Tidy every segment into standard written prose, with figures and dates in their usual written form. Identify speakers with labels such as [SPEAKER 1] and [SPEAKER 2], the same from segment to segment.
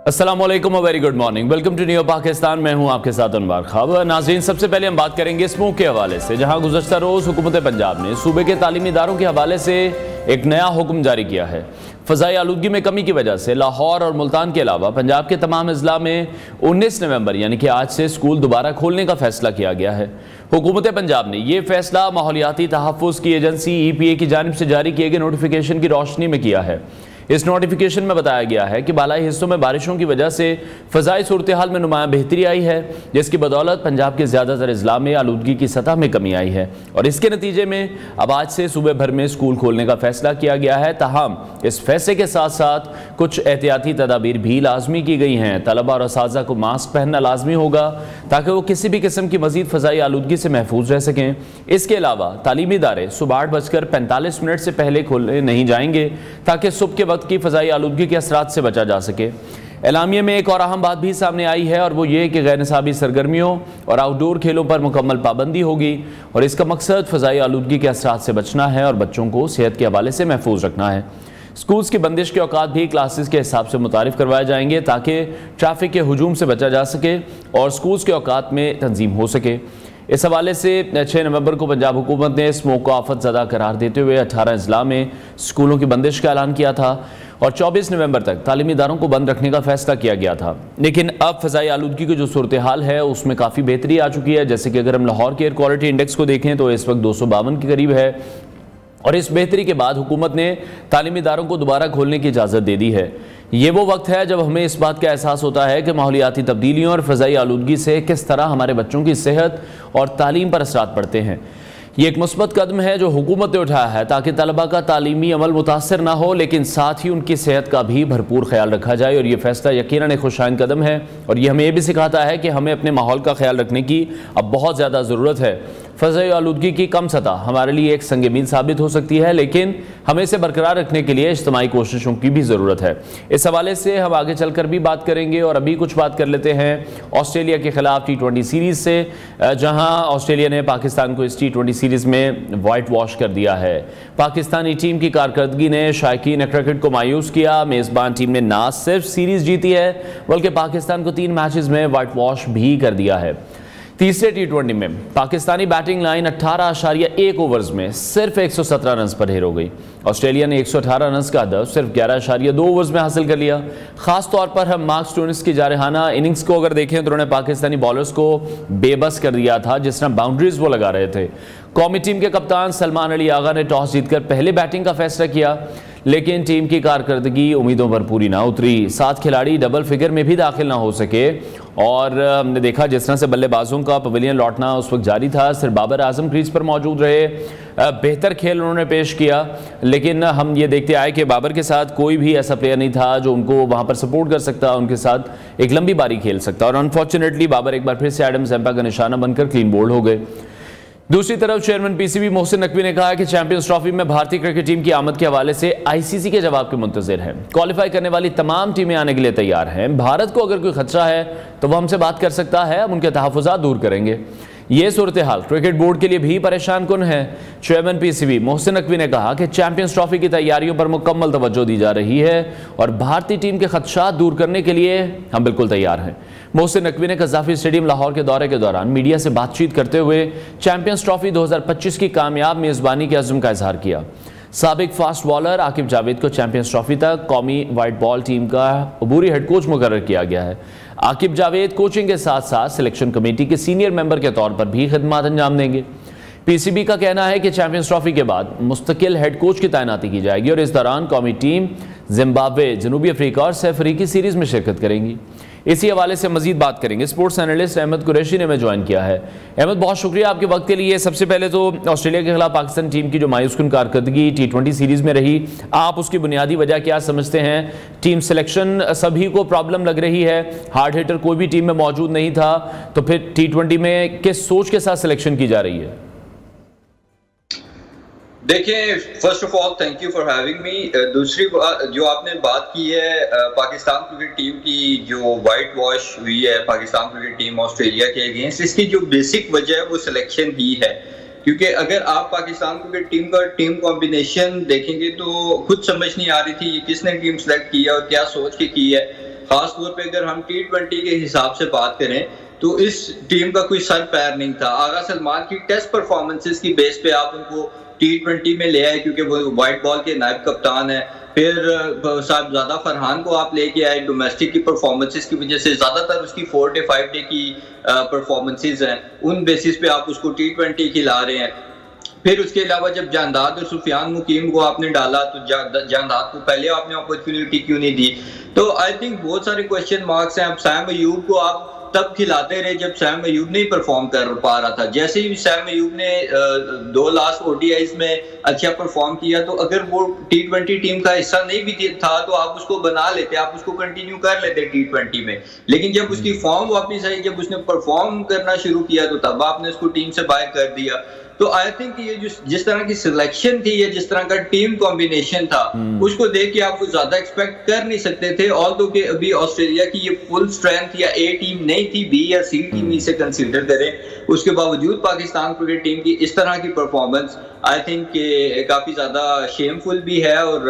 [SPEAKER 1] अस्सलामुअलैकुम और very good morning. Welcome to new Pakistan. मैं हूं आपके साथ अनवर खाब। नाज़रीन, सबसे पहले हम बात करेंगे स्मोक के हवाले से, जहां गुज़श्ता रोज़ हुकूमत पंजाब ने सूबे के तालीमी इदारों के हवाले से एक नया हुक्म जारी किया है। फ़ज़ाई आलूदगी में कमी की वजह से लाहौर और मुल्तान के अलावा पंजाब के तमाम अजला में 19 नवंबर यानी कि आज से स्कूल दोबारा खोलने का फैसला किया गया है। हुकूमत पंजाब ने यह फैसला माहौलियाती तहफ़्फ़ुज़ की एजेंसी EPA की जानिब से जारी किए गए नोटिफिकेशन की रोशनी में किया है। इस नोटिफिकेशन में बताया गया है कि बालाई हिस्सों में बारिशों की वजह से फ़ज़ाई सूरत हाल में नुमाया बेहतरी आई है, जिसकी बदौलत पंजाब के ज़्यादातर अजला में आलूदगी की सतह में कमी आई है और इसके नतीजे में अब आज से सूबे भर में स्कूल खोलने का फैसला किया गया है। ताहम इस फैसले के साथ साथ कुछ एहतियाती तदाबीर भी लाजमी की गई हैं। तलबा और असातिज़ा को मास्क पहनना लाजमी होगा ताकि वो किसी भी किस्म की मज़ीद फ़ज़ाई आलूदगी से महफूज रह सकें। इसके अलावा तालीमी इदारे सुबह 8:45 से पहले खोले नहीं जाएंगे ताकि सुबह के वक्त की फ़ज़ाई आलूदगी के असरात से बचा जा सके। एलामिया में एक और अहम बात भी सामने आई है और वो ये कि गैर निसाबी सरगर्मियों और आउटडोर खेलों पर मुकम्मल पाबंदी होगी और इसका मकसद फ़ज़ाई आलूदगी के असरात से बचना है और बच्चों को सेहत के हवाले से महफूज रखना है। स्कूल्स की बंदिश के औकात भी क्लासेस के हिसाब से मुतारिफ करवाए जाएंगे ताकि ट्रैफिक के हुजूम से बचा जा सके और स्कूल्स के औकात में तंजीम हो सके। इस हवाले से 6 नवंबर को पंजाब हुकूमत ने स्मोक को आफत ज़दा करार देते हुए 18 अजला में स्कूलों की बंदिश का ऐलान किया था और 24 नवंबर तक तालीमी इदारों को बंद रखने का फैसला किया गया था। लेकिन अब फ़ज़ाई आलूदगी की जो सूरत हाल है उसमें काफ़ी बेहतरी आ चुकी है। जैसे कि अगर हम लाहौर के एयर क्वालिटी इंडेक्स को देखें तो इस वक्त 252 के करीब है और इस बेहतरी के बाद हुकूमत ने तालीमी इदारों को दोबारा खोलने की इजाज़त दे दी है। ये वो वक्त है जब हमें इस बात का एहसास होता है कि माहौलियाती तब्दीलियों और फ़ज़ाई आलूदगी से किस तरह हमारे बच्चों की सेहत और तालीम पर असरात पड़ते हैं। ये एक मुस्बत कदम है जो हुकूमत ने उठाया है ताकि तलबा का तालीमी अमल मुतासर ना हो, लेकिन साथ ही उनकी सेहत का भी भरपूर ख्याल रखा जाए और ये फैसला यकीनन एक खुशाइन कदम है और ये हमें ये भी सिखाता है कि हमें अपने माहौल का ख्याल रखने की अब बहुत ज़्यादा ज़रूरत है। फ़ज़ाई आलूदगी की कम सतह हमारे लिए एक संग मील साबित हो सकती है, लेकिन हमें इसे बरकरार रखने के लिए इज्तिमाई कोशिशों की भी ज़रूरत है। इस हवाले से हम आगे चलकर भी बात करेंगे और अभी कुछ बात कर लेते हैं ऑस्ट्रेलिया के खिलाफ T20 सीरीज़ से, जहां ऑस्ट्रेलिया ने पाकिस्तान को इस T20 सीरीज़ में वाइट वॉश कर दिया है। पाकिस्तानी टीम की कारकर्दगी ने शायकीन क्रिकेट को मायूस किया। मेज़बान टीम ने ना सिर्फ सीरीज़ जीती है बल्कि पाकिस्तान को 3 मैचेस में वाइट वॉश भी कर दिया है। तीसरे T20 में पाकिस्तानी बैटिंग लाइन 18.1 ओवर्स में सिर्फ 117 रन पर ढेर हो गई। ऑस्ट्रेलिया ने 118 रन का हदफ सिर्फ 11.2 ओवर्स में हासिल कर लिया। खास तौर पर हम मार्क स्टोइनिस की जारहाना इनिंग्स को अगर देखें तो उन्होंने पाकिस्तानी बॉलर्स को बेबस कर दिया था जिस तरह बाउंड्रीज वो लगा रहे थे। कौमी टीम के कप्तान सलमान अली आगा ने टॉस जीतकर पहले बैटिंग का फैसला किया, लेकिन टीम की कारकर्दगी उम्मीदों पर पूरी ना उतरी। 7 खिलाड़ी डबल फिगर में भी दाखिल ना हो सके और हमने देखा जिस तरह से बल्लेबाजों का पवेलियन लौटना उस वक्त जारी था। सिर्फ बाबर आजम क्रीज पर मौजूद रहे, बेहतर खेल उन्होंने पेश किया, लेकिन हम ये देखते आए कि बाबर के साथ कोई भी ऐसा प्लेयर नहीं था जो उनको वहाँ पर सपोर्ट कर सकता, उनके साथ एक लंबी बारी खेल सकता और अनफॉर्चुनेटली बाबर एक बार फिर से एडम ज़ैम्पा का निशाना बनकर क्लीन बोल्ड हो गए। दूसरी तरफ चेयरमैन PCB मोहसिन नकवी ने कहा कि चैंपियंस ट्रॉफी में भारतीय क्रिकेट टीम की आमद के हवाले से ICC के जवाब के मुंतज़िर है। क्वालिफाई करने वाली तमाम टीमें आने के लिए तैयार हैं। भारत को अगर कोई खतरा है तो वह हमसे बात कर सकता है, हम उनके तहफ़्फ़ुज़ात दूर करेंगे। ये सूरत हाल क्रिकेट बोर्ड के लिए भी परेशान कुन है। चेयरमैन PCB मोहसिन नकवी ने कहा कि चैंपियंस ट्रॉफी की तैयारियों पर मुकम्मल तवज्जो दी जा रही है और भारतीय टीम के खदशात दूर करने के लिए हम बिल्कुल तैयार हैं। मोहसिन नकवी ने कज़ाफ़ी स्टेडियम लाहौर के दौरे के दौरान मीडिया से बातचीत करते हुए चैंपियंस ट्रॉफी 2025 की कामयाब मेज़बानी के अज़्म का इजहार किया। साबिक फास्ट बॉलर आकिब जावेद को चैंपियंस ट्रॉफी तक कौमी वाइट बॉल टीम का अबूरी हेड कोच मुकर्रर किया गया है। आकिब जावेद कोचिंग के साथ साथ सिलेक्शन कमेटी के सीनियर मेंबर के तौर पर भी खिदमत अंजाम देंगे। PCB का कहना है कि चैंपियंस ट्रॉफी के बाद मुस्तकिल हेड कोच की तैनाती की जाएगी और इस दौरान कौमी टीम जिम्बाब्वे, जनूबी अफ्रीका और सैफ अफ्रीकी सीरीज में शिरकत करेंगी। इसी हवाले से मजीद बात करेंगे। स्पोर्ट्स एनालिस्ट अहमद कुरैशी ने हमें ज्वाइन किया है। अहमद, बहुत शुक्रिया आपके वक्त के लिए। सबसे पहले तो ऑस्ट्रेलिया के खिलाफ पाकिस्तान टीम की जो मायूसकुन कारकर्दगी T20 सीरीज़ में रही, आप उसकी बुनियादी वजह क्या समझते हैं? टीम सिलेक्शन सभी को प्रॉब्लम लग रही है, हार्ड हिटर कोई भी टीम में मौजूद नहीं था, तो फिर T20 में किस सोच के साथ सिलेक्शन की जा रही है?
[SPEAKER 2] देखिए, first of all thank you for having me. दूसरी जो आपने बात की है पाकिस्तान क्रिकेट टीम की जो वाइट वॉश हुई है पाकिस्तान क्रिकेट टीम ऑस्ट्रेलिया के अगेंस्ट, इसकी जो बेसिक वजह है वो सिलेक्शन ही है। क्योंकि अगर आप पाकिस्तान क्रिकेट टीम का टीम कॉम्बिनेशन देखेंगे तो खुद समझ नहीं आ रही थी किसने टीम सेलेक्ट की है और क्या सोच के की है। खास तौर पे अगर हम T20 के हिसाब से बात करें तो इस टीम का कोई सर पैर नहीं था। आगा सलमान की टेस्ट परफॉर्मेंसेस की बेस पे आप उनको T20 में ले आए क्योंकि वो व्हाइट बॉल के नायब कप्तान है। फिर साहबजादा फरहान को आप लेके आए डोमेस्टिक की परफॉर्मेंसेस की वजह से, ज्यादातर उसकी 4 डे 5 डे की परफॉर्मेंसेस हैं, उन बेसिस पे आप उसको T20 खिला रहे हैं। फिर उसके अलावा जब जानदाद और सुफियान मुकीम को आपने डाला तो जानदाद को पहले आपने अपॉर्चुनिटी क्यों नहीं दी? तो आई थिंक बहुत सारे क्वेश्चन मार्क्स हैं। अब सैम अयूब को आप तब खिलाते रहे जब सैम अयूब नहीं परफॉर्म कर पा रहा था। जैसे ही सैम अयूब ने 2 लास्ट ODIs में अच्छा परफॉर्म किया, तो अगर वो T20 टीम का हिस्सा नहीं भी था तो आप उसको बना लेते, आप उसको कंटिन्यू कर लेते T20 में। लेकिन जब उसकी फॉर्म वापस आई, जब उसने परफॉर्म करना शुरू किया, तो तब आपने उसको टीम से बाहर कर दिया। तो आई थिंक ये जिस तरह की सिलेक्शन थी या जिस तरह का टीम कॉम्बिनेशन था, उसको देख के आप ज्यादा एक्सपेक्ट कर नहीं सकते थे। ऑल्दो कि अभी ऑस्ट्रेलिया की ये फुल स्ट्रेंथ या A टीम नहीं थी, B या C टीम इसे कंसीडर करें, उसके बावजूद पाकिस्तान क्रिकेट टीम की इस तरह की परफॉर्मेंस आई थिंक काफी ज्यादा शेमफुल भी है और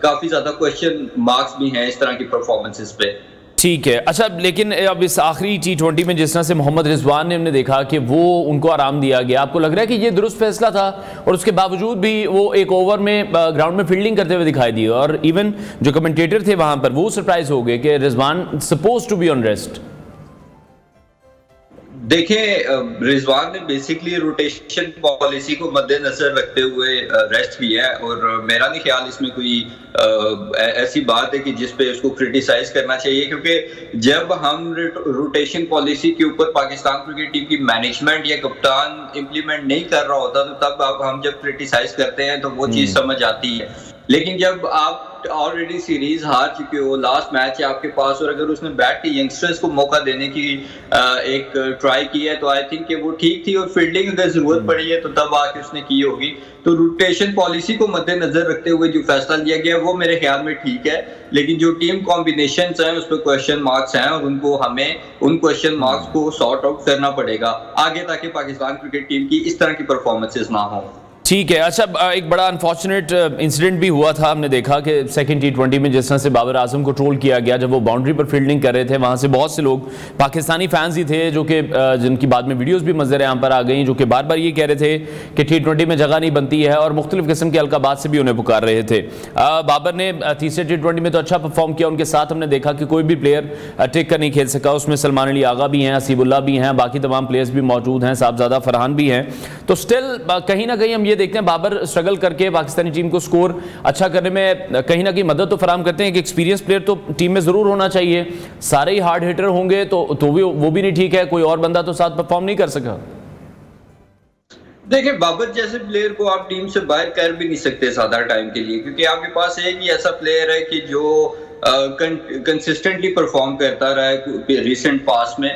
[SPEAKER 2] काफी ज्यादा क्वेश्चन मार्क्स भी हैं इस तरह की परफॉर्मेंसेस पे।
[SPEAKER 1] ठीक है, अच्छा, लेकिन अब इस आखिरी T20 में जिस तरह से मोहम्मद रिजवान ने हमने देखा कि वो उनको आराम दिया गया, आपको लग रहा है कि ये दुरुस्त फैसला था? और उसके बावजूद भी वो एक ओवर में ग्राउंड में फील्डिंग करते हुए दिखाई दिए और इवन जो कमेंटेटर थे वहां पर वो सरप्राइज हो गए कि Rizwan suppose to be on rest.
[SPEAKER 2] देखें, रिजवान ने बेसिकली रोटेशन पॉलिसी को मद्देनजर रखते हुए रेस्ट किया है और मेरा नहीं ख्याल इसमें कोई ऐसी बात है कि जिस पे उसको क्रिटिसाइज करना चाहिए, क्योंकि जब हम रोटेशन पॉलिसी के ऊपर पाकिस्तान क्रिकेट टीम की मैनेजमेंट या कप्तान इम्प्लीमेंट नहीं कर रहा होता, तो तब हम जब क्रिटिसाइज करते हैं तो वो चीज़ समझ आती है। लेकिन जब आप ऑलरेडी सीरीज हार चुके हो, लास्ट मैच है आपके पास, और अगर उसने बैट के यंगस्टर्स को मौका देने की एक ट्राई की है, तो आई थिंक कि वो ठीक थी। और फील्डिंग अगर जरूरत पड़ी है तो तब आके उसने की होगी। तो रोटेशन पॉलिसी को मद्देनजर रखते हुए जो फैसला लिया गया वो मेरे ख्याल में ठीक है, लेकिन जो टीम कॉम्बिनेशंस हैं उस पर क्वेश्चन मार्क्स हैं और उनको हमें उन क्वेश्चन मार्क्स को सॉर्ट आउट करना पड़ेगा आगे, ताकि पाकिस्तान क्रिकेट टीम की इस तरह की परफॉर्मेंसेस ना हो।
[SPEAKER 1] ठीक है, अच्छा, एक बड़ा अनफॉर्चुनेट इंसिडेंट भी हुआ था। हमने देखा कि सेकंड T20 में जिस तरह से बाबर आजम को ट्रोल किया गया जब वो बाउंड्री पर फील्डिंग कर रहे थे, वहाँ से बहुत से लोग पाकिस्तानी फैंस ही थे जो कि जिनकी बाद में वीडियोस भी मंजर यहाँ पर आ गई, जो कि बार बार ये कह रहे थे कि T20 में जगह नहीं बनती है और मुख्तलिफ किस्म के अलकाबात से भी उन्हें पुकार रहे थे। बाबर ने तीसरे T20 में तो अच्छा परफॉर्म किया, उनके साथ हमने देखा कि कोई भी प्लेयर टिक कर नहीं खेल सका। उसमें सलमान अली आगा भी हैं, हसीबुल्ला भी हैं, बाकी तमाम प्लेयर्स भी मौजूद हैं, साहबजादा फरहान भी हैं। तो स्टिल कहीं ना कहीं हम ये देखते हैं बाबर स्ट्रगल करके पाकिस्तानी टीम को स्कोर अच्छा करने में कहीं ना कहीं मदद तो फराहम करते हैं। एक एक्सपीरियंस प्लेयर तो टीम में जरूर होना चाहिए। सारे ही हार्ड हिटर होंगे तो वो भी नहीं ठीक है, कोई और बंदा तो साथ परफॉर्म नहीं कर सका।
[SPEAKER 2] देखिए, बाबर जैसे प्लेयर को आप टीम से बाहर कर भी नहीं सकते ज्यादा टाइम के लिए, क्योंकि आपके पास एक ही ऐसा प्लेयर है कि जो कंसिस्टेंटली परफॉर्म करता रहा है रिसेंट पास में।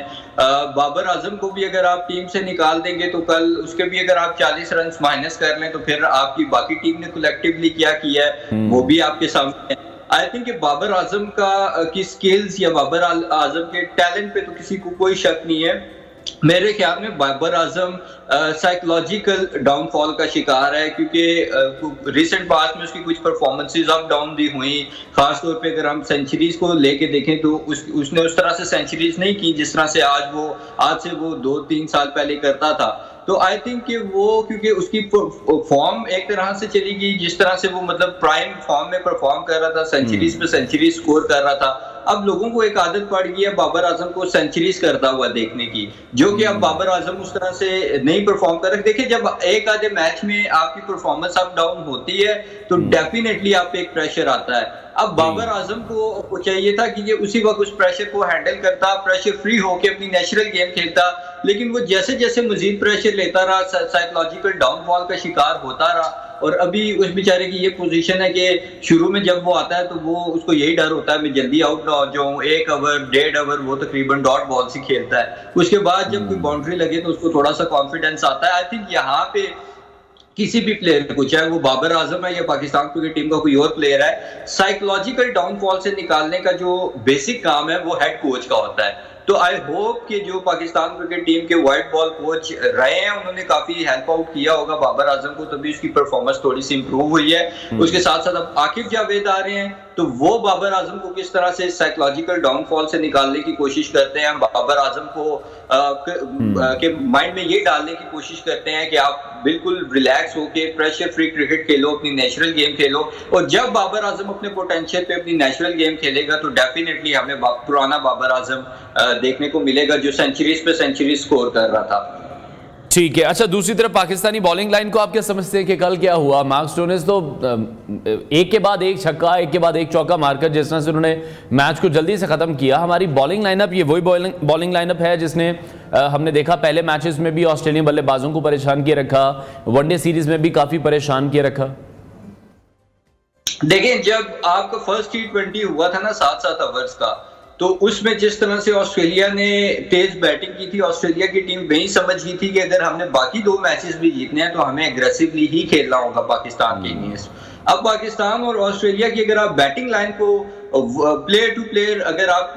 [SPEAKER 2] बाबर आजम को भी अगर आप टीम से निकाल देंगे तो कल उसके भी अगर आप 40 रन माइनस कर लें तो फिर आपकी बाकी टीम ने कलेक्टिवली क्या किया है वो भी आपके सामने है। आई थिंक बाबर आजम की स्किल्स या बाबर आजम के टैलेंट पे तो किसी को कोई शक नहीं है। मेरे ख्याल में बाबर आजम साइकोलॉजिकल डाउनफॉल का शिकार है, क्योंकि रिसेंट पास्ट में उसकी कुछ परफॉर्मेंसेस अप डाउन भी हुई। खासतौर पे अगर हम सेंचुरीज को लेके देखें तो उसने उस तरह से सेंचुरीज नहीं की जिस तरह से आज से वो 2-3 साल पहले करता था। तो आई थिंक कि वो क्योंकि उसकी फॉर्म एक तरह से चली गई जिस तरह से वो मतलब प्राइम फॉर्म में परफॉर्म कर रहा था, सेंचुरीज पे सेंचुरी स्कोर कर रहा था। अब लोगों को एक आदत पड़ गई है बाबर आजम को सेंचुरीज करता हुआ देखने की, जो कि अब बाबर आजम उस तरह से नहीं परफॉर्म कर रहे। देखिए, जब एक आधे मैच में आपकी परफॉर्मेंस अप डाउन होती है तो डेफिनेटली आप पे एक प्रेशर आता है। अब बाबर आजम को चाहिए था कि ये उसी वक्त उस प्रेशर को हैंडल करता, प्रेशर फ्री होके अपनी नेचुरल गेम खेलता, लेकिन वो जैसे जैसे मजीद प्रेशर लेता रहा, साइकोलॉजिकल डाउनफॉल का शिकार होता रहा। और अभी उस बेचारे की ये पोजीशन है कि शुरू में जब वो आता है तो वो उसको यही डर होता है मैं जल्दी आउट ना हो जाऊं। 1 ओवर 1.5 ओवर वो तकरीबन डॉट बॉल से खेलता है। उसके बाद जब कोई बाउंड्री लगे तो उसको थोड़ा सा कॉन्फिडेंस आता है। आई थिंक यहाँ पे किसी भी प्लेयर को, चाहे वो बाबर आजम है या पाकिस्तान क्रिकेट टीम का कोई और प्लेयर है, साइकोलॉजिकल डाउनफॉल से निकालने का जो बेसिक काम है वो हेड कोच का होता है। तो आई होप कि जो पाकिस्तान क्रिकेट टीम के व्हाइट बॉल कोच रहे हैं उन्होंने काफी हेल्प आउट किया होगा बाबर आजम को, तभी उसकी परफॉर्मेंस थोड़ी सी इंप्रूव हुई है। उसके साथ साथ अब आकिब जावेद आ रहे हैं तो वो बाबर आजम को किस तरह से साइकोलॉजिकल डाउनफॉल से निकालने की कोशिश करते हैं, बाबर आजम को के माइंड में ये डालने की कोशिश करते हैं कि आप बिल्कुल रिलैक्स होके प्रेशर फ्री क्रिकेट खेलो, अपनी नेचुरल गेम खेलो। और जब बाबर आजम अपने पोटेंशियल पे अपनी नेचुरल गेम खेलेगा तो डेफिनेटली हमें पुराना बाबर आजम देखने को मिलेगा जो सेंचुरीज पे सेंचुरी स्कोर कर रहा था।
[SPEAKER 1] ठीक है। अच्छा, दूसरी तरफ पाकिस्तानी बॉलिंग लाइन को आप क्या समझते हैं कि कल क्या हुआ? मार्क स्टोनिस तो एक के बाद एक छक्का, एक के बाद एक चौका मारकर जिस तरह से उन्होंने मैच को जल्दी से खत्म किया। हमारी बॉलिंग लाइनअप ये वही बॉलिंग लाइनअप है जिसने हमने देखा पहले मैचेस में भी ऑस्ट्रेलियन बल्लेबाजों को परेशान किए रखा, वनडे सीरीज में भी काफी परेशान किए रखा।
[SPEAKER 2] देखिए, जब आपका फर्स्ट T20 हुआ था ना 7-7 ओवर्स का, तो उसमें जिस तरह से ऑस्ट्रेलिया ने तेज बैटिंग की थी, ऑस्ट्रेलिया की टीम वही समझ गई थी कि अगर हमने बाकी 2 मैचेस भी जीतने हैं तो हमें एग्रेसिवली ही खेलना होगा पाकिस्तान के अगेंस्ट। अब पाकिस्तान और ऑस्ट्रेलिया की अगर आप बैटिंग लाइन को प्लेयर टू प्लेयर अगर आप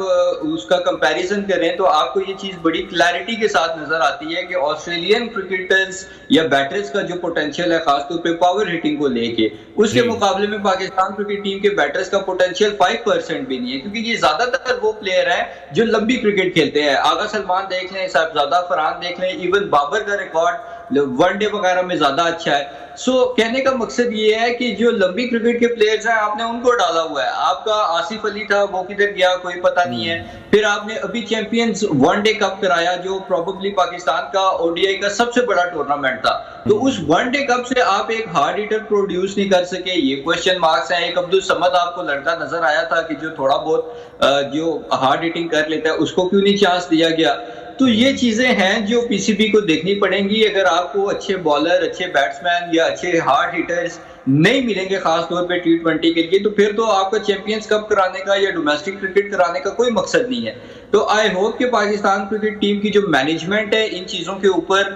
[SPEAKER 2] उसका कंपैरिजन करें तो आपको ये चीज बड़ी क्लैरिटी के साथ नजर आती है कि ऑस्ट्रेलियन क्रिकेटर्स या बैटर्स का जो पोटेंशियल है खासतौर पे पावर हिटिंग को लेके, उसके मुकाबले में पाकिस्तान क्रिकेट टीम के बैटर्स का पोटेंशियल 5% भी नहीं है, क्योंकि ये ज्यादातर वो प्लेयर हैं जो लंबी क्रिकेट खेलते हैं। आगा सलमान देख लें, साहिबजादा फरहान देख लें, इवन बाबर का रिकॉर्ड वनडे वगैरह में ज्यादा अच्छा है। कहने का मकसद ये है कि जो लंबी क्रिकेट के प्लेयर्स हैं आपने उनको डाला हुआ है। आपका आसिफ अली था, वो किधर गया कोई पता नहीं है। फिर आपने अभी चैंपियंस वनडे कप कराया जो प्रोबेबली पाकिस्तान का ओडीआई का सबसे बड़ा टूर्नामेंट था, तो उस वनडे कप से आप एक हार्ड हिटर प्रोड्यूस नहीं कर सके, ये क्वेश्चन मार्क्स हैं। एक अब्दुल समद आपको लड़का नजर आया था कि जो थोड़ा बहुत जो हार्ड हिटिंग कर लेता है, उसको क्यों नहीं चांस दिया गया? तो ये चीजें हैं जो पीसीबी को देखनी पड़ेंगी। अगर आपको अच्छे बॉलर, अच्छे बैट्समैन या अच्छे हार्ड हिटर्स नहीं मिलेंगे खास तौर पे T20 के लिए, तो फिर तो आपका चैंपियंस कप कराने का या डोमेस्टिक क्रिकेट कराने का कोई मकसद नहीं है। तो आई होप कि पाकिस्तान क्रिकेट टीम की जो मैनेजमेंट है इन चीजों के ऊपर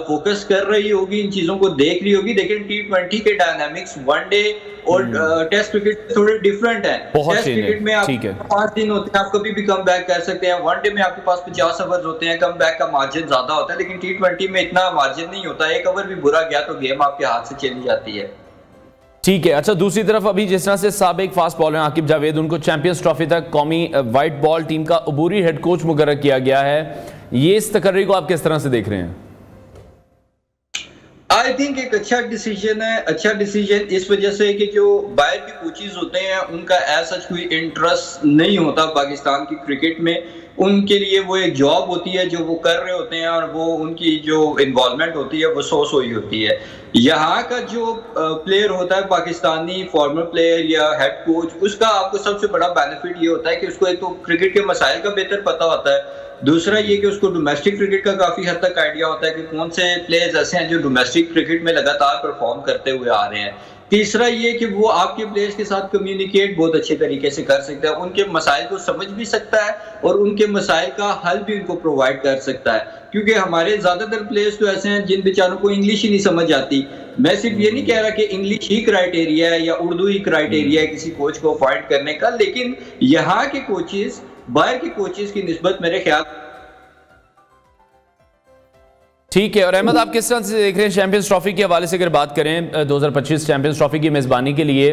[SPEAKER 2] फोकस कर रही होगी, इन चीजों को देख रही होगी। लेकिन T20 के डायनामिक्स वनडे और टेस्ट क्रिकेट थोड़े डिफरेंट है। टेस्ट क्रिकेट में आप 5 दिन होते हैं, आप कभी भी कम बैक कर सकते हैं। वनडे में आपके पास 50 ओवर होते हैं, कम बैक का मार्जिन ज्यादा होता है। लेकिन T20 में इतना मार्जिन नहीं होता, एक ओवर भी बुरा गया तो गेम आपके हाथ से चली जाती है।
[SPEAKER 1] ठीक है। अच्छा, दूसरी तरफ अभी जिस तरह से साबिक फास्ट बॉलर आकिब जावेद, उनको चैंपियंस ट्रॉफी तक कौमी वाइट बॉल टीम का अबूरी हेड कोच मुकर्रर किया गया है, ये इस तकर्री को आप किस तरह से देख रहे हैं?
[SPEAKER 2] आई थिंक एक अच्छा डिसीजन है। अच्छा डिसीजन इस वजह से कि जो बाहर के कोचेज होते हैं उनका ऐसा कोई इंटरेस्ट नहीं होता पाकिस्तान की क्रिकेट में। उनके लिए वो एक जॉब होती है जो वो कर रहे होते हैं, और वो उनकी जो इन्वॉल्वमेंट होती है वो सोई होती है। यहाँ का जो प्लेयर होता है पाकिस्तानी फॉर्मर प्लेयर या हेड कोच, उसका आपको सबसे बड़ा बेनिफिट ये होता है कि उसको एक तो क्रिकेट के मसाइल का बेहतर पता होता है, दूसरा ये कि उसको डोमेस्टिक क्रिकेट का काफी हद तक आइडिया होता है कि कौन से प्लेयर्स ऐसे हैं जो डोमेस्टिक क्रिकेट में लगातार परफॉर्म करते हुए आ रहे हैं। तीसरा ये कि वो आपके प्लेयर्स के साथ कम्युनिकेट बहुत अच्छे तरीके से कर सकता है, उनके मसाइल को समझ भी सकता है और उनके मसाइल का हल भी उनको प्रोवाइड कर सकता है। क्योंकि हमारे ज्यादातर प्लेयर्स तो ऐसे हैं जिन बेचारों को इंग्लिश ही नहीं समझ आती। मैं सिर्फ ये नहीं कह रहा कि इंग्लिश ही क्राइटेरिया है या उर्दू ही क्राइटेरिया है किसी कोच को अपॉइंट करने का, लेकिन यहाँ के कोचेस बाहर के कोचेस की निस्बत मेरे ख्याल।
[SPEAKER 1] ठीक है। और अहमद, आप किस तरह से देख रहे हैं चैंपियंस ट्रॉफी के हवाले से अगर बात करें 2025 चैंपियंस ट्रॉफी की मेज़बानी के लिए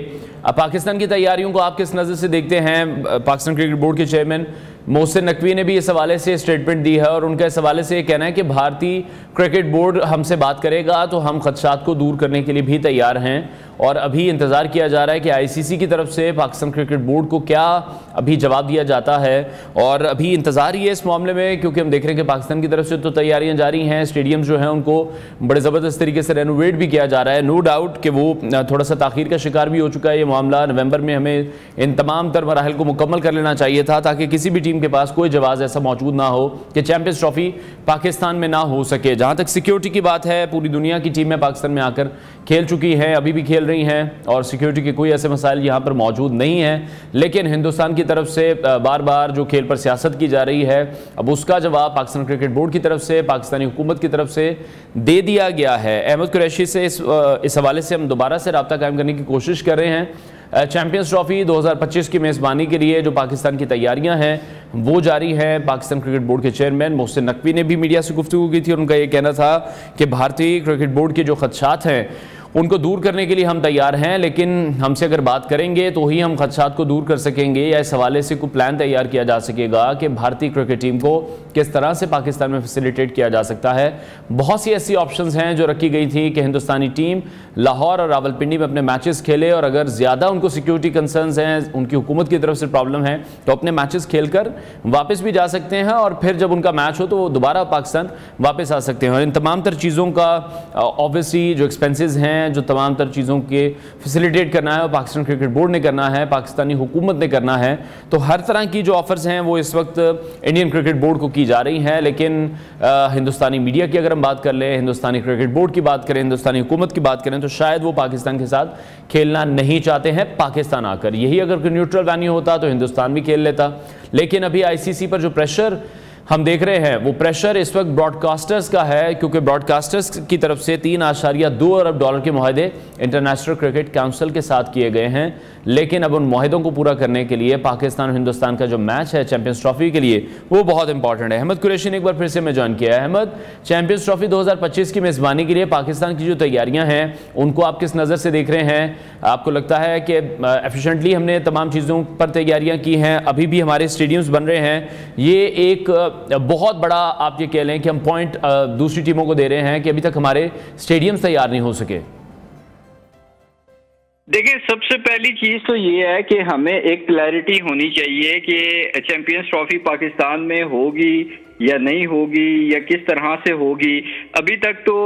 [SPEAKER 1] पाकिस्तान की तैयारियों को आप किस नज़र से देखते हैं? पाकिस्तान क्रिकेट बोर्ड के चेयरमैन मोहसिन नकवी ने भी इस हवाले से स्टेटमेंट दी है और उनका इस हवाले से कहना है कि भारतीय क्रिकेट बोर्ड हमसे बात करेगा तो हम खदशात को दूर करने के लिए भी तैयार हैं, और अभी इंतज़ार किया जा रहा है कि आईसीसी की तरफ से पाकिस्तान क्रिकेट बोर्ड को क्या अभी जवाब दिया जाता है। और अभी इंतज़ार ही है इस मामले में, क्योंकि हम देख रहे हैं कि पाकिस्तान की तरफ से तो तैयारियां जारी हैं, स्टेडियम जो हैं उनको बड़े ज़बरदस्त तरीके से रेनोवेट भी किया जा रहा है। नो डाउट कि वो थोड़ा सा ताख़ीर का शिकार भी हो चुका है ये मामला। नवंबर में हमें इन तमाम तर मराहल को मुकम्मल कर लेना चाहिए था ताकि किसी भी टीम के पास कोई जवाब ऐसा मौजूद ना हो कि चैंपियंस ट्रॉफी पाकिस्तान में ना हो सके। जहाँ तक सिक्योरिटी की बात है, पूरी दुनिया की टीमें पाकिस्तान में आकर खेल चुकी हैं, अभी भी खेल रही हैं और सिक्योरिटी के कोई ऐसे मसाइल यहाँ पर मौजूद नहीं हैं। लेकिन हिंदुस्तान की तरफ से बार बार जो खेल पर सियासत की जा रही है, अब उसका जवाब पाकिस्तान क्रिकेट बोर्ड की तरफ से, पाकिस्तानी हुकूमत की तरफ से दे दिया गया है। अहमद कुरैशी से इस हवाले से हम दोबारा से रब्ता कायम करने की कोशिश कर रहे हैं। चैंपियंस ट्रॉफी 2025 की मेज़बानी के लिए जो पाकिस्तान की तैयारियां हैं वो जारी हैं। पाकिस्तान क्रिकेट बोर्ड के चेयरमैन मोहसिन नकवी ने भी मीडिया से गुफ्तगू की थी और उनका ये कहना था कि भारतीय क्रिकेट बोर्ड के जो खदशात हैं उनको दूर करने के लिए हम तैयार हैं, लेकिन हमसे अगर बात करेंगे तो ही हम खदशात को दूर कर सकेंगे या इस हवाले से कोई प्लान तैयार किया जा सकेगा कि भारतीय क्रिकेट टीम को किस तरह से पाकिस्तान में फैसिलिटेट किया जा सकता है। बहुत सी ऐसी ऑप्शंस हैं जो रखी गई थी कि हिंदुस्तानी टीम लाहौर और रावलपिंडी में अपने मैचेस खेले और अगर ज़्यादा उनको सिक्योरिटी कंसर्न्स हैं, उनकी हुकूमत की तरफ से प्रॉब्लम है, तो अपने मैचेस खेलकर वापस भी जा सकते हैं और फिर जब उनका मैच हो तो वो दोबारा पाकिस्तान वापस आ सकते हैं। और इन तमाम तर चीज़ों का ऑब्वियसली जो एक्सपेंसेस हैं, जो तमाम तर चीज़ों के फैसिलिटेट करना है, पाकिस्तान क्रिकेट बोर्ड ने करना है, पाकिस्तानी हुकूमत ने करना है। तो हर तरह की जो ऑफर्स हैं वो इस वक्त इंडियन क्रिकेट बोर्ड को की जा रही हैं, लेकिन हिंदुस्तानी मीडिया की अगर हम बात कर लें, हिंदुस्तानी क्रिकेट बोर्ड की बात करें, हिंदुस्तानी हुकूमत की बात करें, तो शायद वो पाकिस्तान के साथ खेलना नहीं चाहते हैं पाकिस्तान आकर। यही अगर कोई न्यूट्रल वेन्यू होता तो हिंदुस्तान भी खेल लेता, लेकिन अभी आईसीसी पर जो प्रेशर हम देख रहे हैं वो प्रेशर इस वक्त ब्रॉडकास्टर्स का है, क्योंकि ब्रॉडकास्टर्स की तरफ से $3.2 अरब के मुआहदे इंटरनेशनल क्रिकेट काउंसिल के साथ किए गए हैं। लेकिन अब उन मुआहदों को पूरा करने के लिए पाकिस्तान और हिंदुस्तान का जो मैच है चैंपियंस ट्रॉफी के लिए वो बहुत इंपॉर्टेंट है। अहमद कुरैशी ने एक बार फिर से मैं ज्वाइन किया है। अहमद, चैंपियंस ट्रॉफी 2025 की मेज़बानी के लिए पाकिस्तान की जो तैयारियां हैं उनको आप किस नज़र से देख रहे हैं? आपको लगता है कि एफिशिएंटली हमने तमाम चीज़ों पर तैयारियां की हैं, अभी भी हमारे स्टेडियम्स बन रहे हैं, ये एक बहुत बड़ा आप ये कह लें कि हम पॉइंट दूसरी टीमों को दे रहे हैं कि अभी तक हमारे स्टेडियम्स तैयार नहीं हो सके?
[SPEAKER 3] देखिए, सबसे पहली चीज तो ये है कि हमें एक क्लैरिटी होनी चाहिए कि चैंपियंस ट्रॉफी पाकिस्तान में होगी या नहीं होगी या किस तरह से होगी। अभी तक तो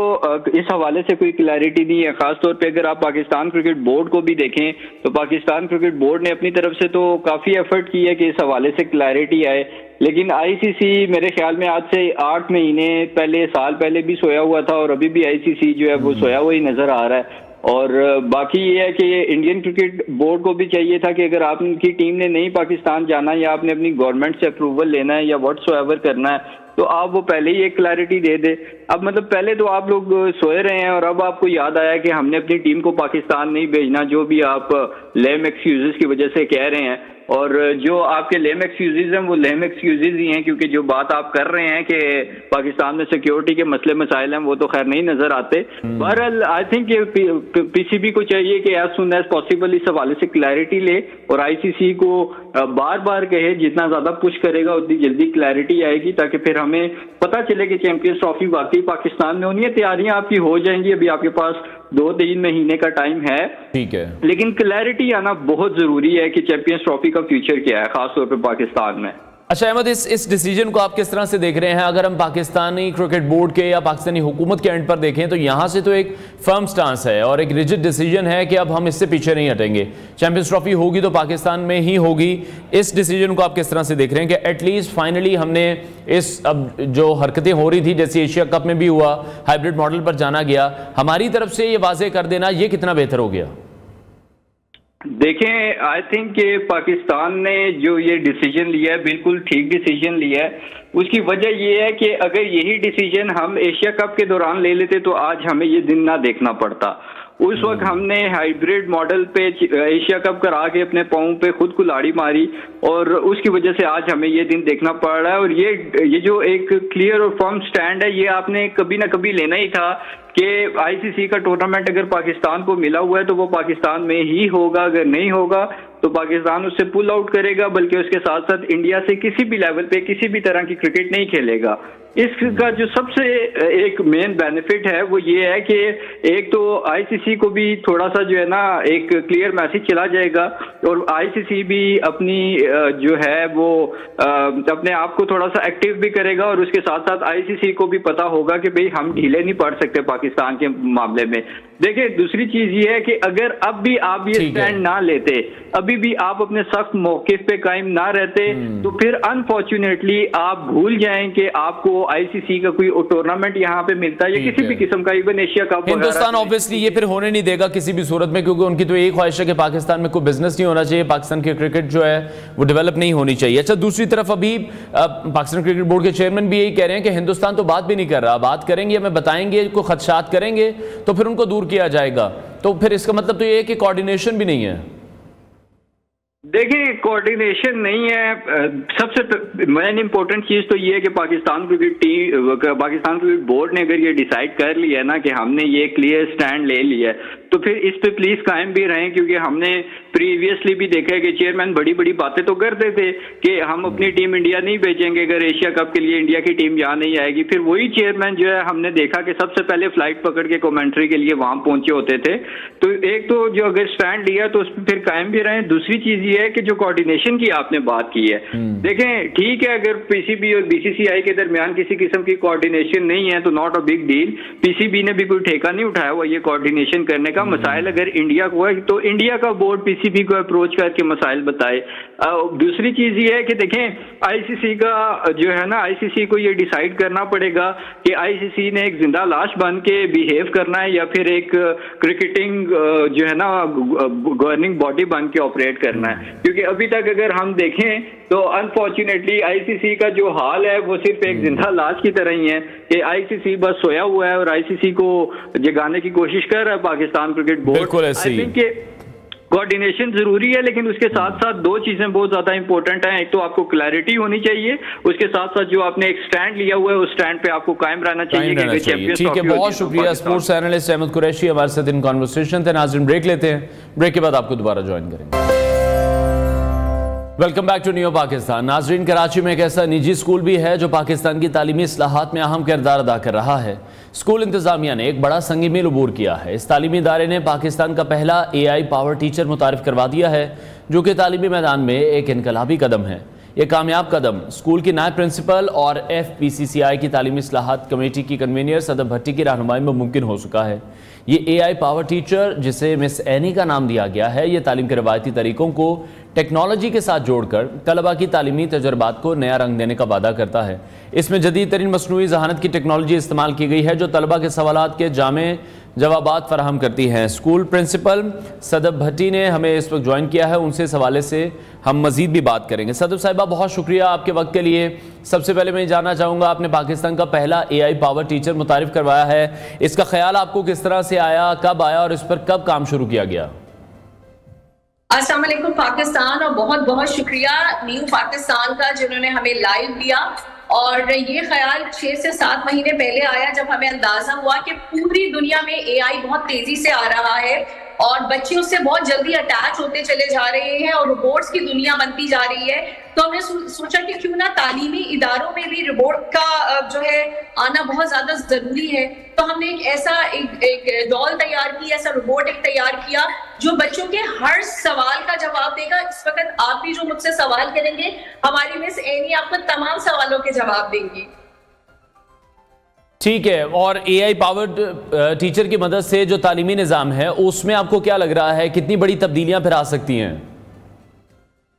[SPEAKER 3] इस हवाले से कोई क्लैरिटी नहीं है। खासतौर पे अगर आप पाकिस्तान क्रिकेट बोर्ड को भी देखें तो पाकिस्तान क्रिकेट बोर्ड ने अपनी तरफ से तो काफ़ी एफर्ट की है कि इस हवाले से क्लैरिटी आए, लेकिन आईसीसी मेरे ख्याल में आज से 8 महीने पहले, साल पहले भी सोया हुआ था और अभी भी आईसीसी जो है वो सोया हुआ ही नजर आ रहा है। और बाकी ये है कि इंडियन क्रिकेट बोर्ड को भी चाहिए था कि अगर आपकी टीम ने नहीं पाकिस्तान जाना या आपने अपनी गवर्नमेंट से अप्रूवल लेना है या व्हाटसोएवर करना है तो आप वो पहले ही एक क्लैरिटी दे दे। अब मतलब पहले तो आप लोग सोए रहे हैं और अब आपको याद आया कि हमने अपनी टीम को पाकिस्तान नहीं भेजना, जो भी आप लेम एक्सक्यूजेस की वजह से कह रहे हैं। और जो आपके लेम एक्सक्यूजेज हैं वो लेम एक्सक्यूजेज ही हैं, क्योंकि जो बात आप कर रहे हैं कि पाकिस्तान में सिक्योरिटी के मसले मसाइल हैं वो तो खैर नहीं नजर आते। बहरहाल आई थिंक पीसीबी को चाहिए कि एज सुन एज पॉसिबल इस हवाले से क्लैरिटी ले और आईसीसी को बार बार कहे, जितना ज्यादा पुश करेगा उतनी जल्दी क्लैरिटी आएगी, ताकि फिर हमें पता चले कि चैंपियंस ट्रॉफी वाकई पाकिस्तान में होनी है। तैयारियां आपकी हो जाएंगी, अभी आपके पास 2-3 महीने का टाइम है, ठीक है, लेकिन क्लैरिटी आना बहुत जरूरी है कि चैंपियंस ट्रॉफी का फ्यूचर क्या है, खासतौर पे पाकिस्तान में।
[SPEAKER 1] अच्छा अहमद, इस डिसीजन को आप किस तरह से देख रहे हैं? अगर हम पाकिस्तानी क्रिकेट बोर्ड के या पाकिस्तानी हुकूमत के एंड पर देखें तो यहाँ से तो एक फर्म स्टांस है और एक रिजिड डिसीजन है कि अब हम इससे पीछे नहीं हटेंगे, चैंपियंस ट्रॉफी होगी तो पाकिस्तान में ही होगी। इस डिसीजन को आप किस तरह से देख रहे हैं कि एटलीस्ट फाइनली हमने इस अब जो हरकतें हो रही थी, जैसे एशिया कप में भी हुआ, हाइब्रिड मॉडल पर जाना गया, हमारी तरफ से ये वाजे कर देना, ये कितना बेहतर हो गया?
[SPEAKER 3] देखें, आई थिंक कि पाकिस्तान ने जो ये डिसीजन लिया है बिल्कुल ठीक डिसीजन लिया है। उसकी वजह ये है कि अगर यही डिसीजन हम एशिया कप के दौरान ले लेते तो आज हमें ये दिन ना देखना पड़ता। उस वक्त हमने हाइब्रिड मॉडल पे एशिया कप करा के अपने पाँव पे खुद कुल्हाड़ी मारी और उसकी वजह से आज हमें ये दिन देखना पड़ रहा है। और ये जो एक क्लियर और फर्म स्टैंड है, ये आपने कभी ना कभी लेना ही था कि आईसीसी का टूर्नामेंट अगर पाकिस्तान को मिला हुआ है तो वो पाकिस्तान में ही होगा, अगर नहीं होगा तो पाकिस्तान उससे पुल आउट करेगा, बल्कि उसके साथ साथ इंडिया से किसी भी लेवल पे किसी भी तरह की क्रिकेट नहीं खेलेगा। इसका जो सबसे एक मेन बेनिफिट है वो ये है कि एक तो आईसीसी को भी थोड़ा सा जो है ना एक क्लियर मैसेज चला जाएगा और आईसीसी भी अपनी जो है वो अपने आप को थोड़ा सा एक्टिव भी करेगा और उसके साथ साथ आईसीसी को भी पता होगा कि भाई हम ढीले नहीं पड़ सकते पाकिस्तान के मामले में। देखिए, दूसरी चीज ये है कि अगर अब भी आप ये स्टैंड ना लेते, अभी भी आप अपने सख्त मौकिफ पे कायम ना रहते तो फिर अनफॉर्चुनेटली आप भूल जाएं कि आपको आईसीसी का कोई टूर्नामेंट यहाँ पे मिलता है या किसी भी किस्म का, even Asia cup.
[SPEAKER 1] Hindustan obviously ये फिर होने नहीं देगा किसी भी सूरत में, क्योंकि उनकी तो एक ख्वाहिश है कि पाकिस्तान में कोई बिजनेस नहीं होना चाहिए, पाकिस्तान की क्रिकेट जो है वो डेवलप नहीं होनी चाहिए। अच्छा, दूसरी तरफ अभी पाकिस्तान क्रिकेट बोर्ड के चेयरमैन भी यही कह रहे हैं कि हिंदुस्तान तो बात भी नहीं कर रहा, बात करेंगे, हमें बताएंगे, कोई खदशात करेंगे तो फिर उनको दूर किया जाएगा। तो फिर इसका मतलब तो ये है कि कोऑर्डिनेशन भी नहीं है।
[SPEAKER 3] देखिए, कोऑर्डिनेशन नहीं है। सबसे मेन इंपॉर्टेंट चीज तो ये है कि पाकिस्तान क्रिकेट बोर्ड ने अगर ये डिसाइड कर लिया है ना कि हमने ये क्लियर स्टैंड ले लिया है तो फिर इस पे प्लीज कायम भी रहें, क्योंकि हमने प्रीवियसली भी देखा है कि चेयरमैन बड़ी बड़ी बातें तो करते थे कि हम अपनी टीम इंडिया नहीं भेजेंगे अगर एशिया कप के लिए इंडिया की टीम यहाँ नहीं आएगी। फिर वही चेयरमैन जो है हमने देखा कि सबसे पहले फ्लाइट पकड़ के कमेंट्री के लिए वहां पहुंचे होते थे। तो एक तो जो अगर स्टैंड लिया तो उस पर फिर कायम भी रहें। दूसरी चीज ये है कि जो कोऑर्डिनेशन की आपने बात की है, देखें ठीक है अगर पीसीबी और बीसीसीआई के दरमियान किसी किस्म की कोऑर्डिनेशन नहीं है तो not a big deal. PCB ने भी कोई ठेका नहीं उठाया हुआ ये कोऑर्डिनेशन करने का। मसाइल अगर इंडिया को है तो इंडिया का बोर्ड पीसीबी को अप्रोच करके मसाइल बताए। दूसरी चीज ये है कि देखें आईसीसी का जो है ना, आईसीसी को ये डिसाइड करना पड़ेगा कि आईसीसी ने एक जिंदा लाश बन के बिहेव करना है या फिर एक क्रिकेटिंग जो है ना गवर्निंग बॉडी बन के ऑपरेट करना है। क्योंकि अभी तक अगर हम देखें तो अनफॉर्चुनेटली आईसीसी का जो हाल है वो सिर्फ एक जिंदा लाश की तरह ही है कि आईसीसी बस सोया हुआ है और आईसीसी को जगाने की कोशिश कर रहा है Pakistan cricket board. I think coordination जरूरी है, लेकिन उसके साथ साथ दो चीजें बहुत ज्यादा इंपॉर्टेंट हैं। एक तो आपको क्लैरिटी होनी चाहिए, उसके साथ साथ जो आपने एक स्टैंड लिया हुआ है उस स्टैंड पे आपको कायम रहना चाहिए।
[SPEAKER 1] ठीक है, बहुत शुक्रिया। स्पोर्ट्स एनालिस्ट अहमद कुरैशी हमारे साथ इन कॉन्वर्सेशन थे। नाज़रीन ब्रेक लेते हैं, ब्रेक के बाद आपको दोबारा ज्वाइन करेंगे। Welcome back to new Pakistan. नाजरीन, कराची में एक ऐसा निजी स्कूल भी है जो पाकिस्तान की तालीमी इस्लाहात में अहम किरदार अदा कर रहा है। स्कूल इंतजामिया ने एक बड़ा संग मील अबूर किया है। इस तालीमी इदारे ने पाकिस्तान का पहला AI पावर टीचर मुतारिफ करवा दिया है, जो कि तालीमी मैदान में एक इनकलाबी कदम है। यह कामयाब कदम स्कूल की नायब प्रिंसिपल और FPCCI की तालीमी इस्लाहात कमेटी की कन्वीनर सदब भट्टी की रहनुमाई में मुमकिन हो सका है। ये AI पावर टीचर, जिसे मिस एनी का नाम दिया गया है, ये तालीम के रवायती तरीकों को टेक्नोलॉजी के साथ जोड़कर तलबा की तालीमी तजर्बात को नया रंग देने का वादा करता है। इसमें जदीद तरीन मसनूई ज़हानत की टेक्नोलॉजी इस्तेमाल की गई है जो तलबा के सवालात के जामे जवाबात फराहम करती हैं। स्कूल प्रिंसिपल सदब भट्टी ने हमें इस वक्त ज्वाइन किया है, उनसे इस हवाले से हम मजीद भी बात करेंगे। सदब साहिबा, बहुत शुक्रिया आपके वक्त के लिए। सबसे पहले मैं जानना चाहूँगा, आपने पाकिस्तान का पहला AI पावर टीचर मुतारिफ करवाया है, इसका ख्याल आपको किस तरह से आया, कब आया और इस पर कब काम शुरू किया गया?
[SPEAKER 4] अस्सलाम वालेकुम पाकिस्तान, और बहुत बहुत शुक्रिया न्यू पाकिस्तान का जिन्होंने हमें लाइव दिया। और ये ख्याल 6 से 7 महीने पहले आया जब हमें अंदाजा हुआ कि पूरी दुनिया में AI बहुत तेजी से आ रहा है और बच्चे उससे बहुत जल्दी अटैच होते चले जा रहे हैं और रोबोट्स की दुनिया बनती जा रही है। तो हमने सोचा कि क्यों ना तालीमी इदारों में भी रोबोट का जो है आना बहुत ज्यादा जरूरी है। तो हमने एक ऐसा एक डॉल तैयार की, ऐसा रोबोट एक तैयार किया जो बच्चों के हर सवाल का जवाब देगा। इस वक्त आप भी जो मुझसे सवाल करेंगे, हमारी मिस एनी आपको तमाम सवालों के जवाब देंगी।
[SPEAKER 1] ठीक है, और AI पावर्ड टीचर की मदद से जो तालीमी निज़ाम है उसमें आपको क्या लग रहा है, कितनी बड़ी तब्दीलियां फिर आ सकती हैं?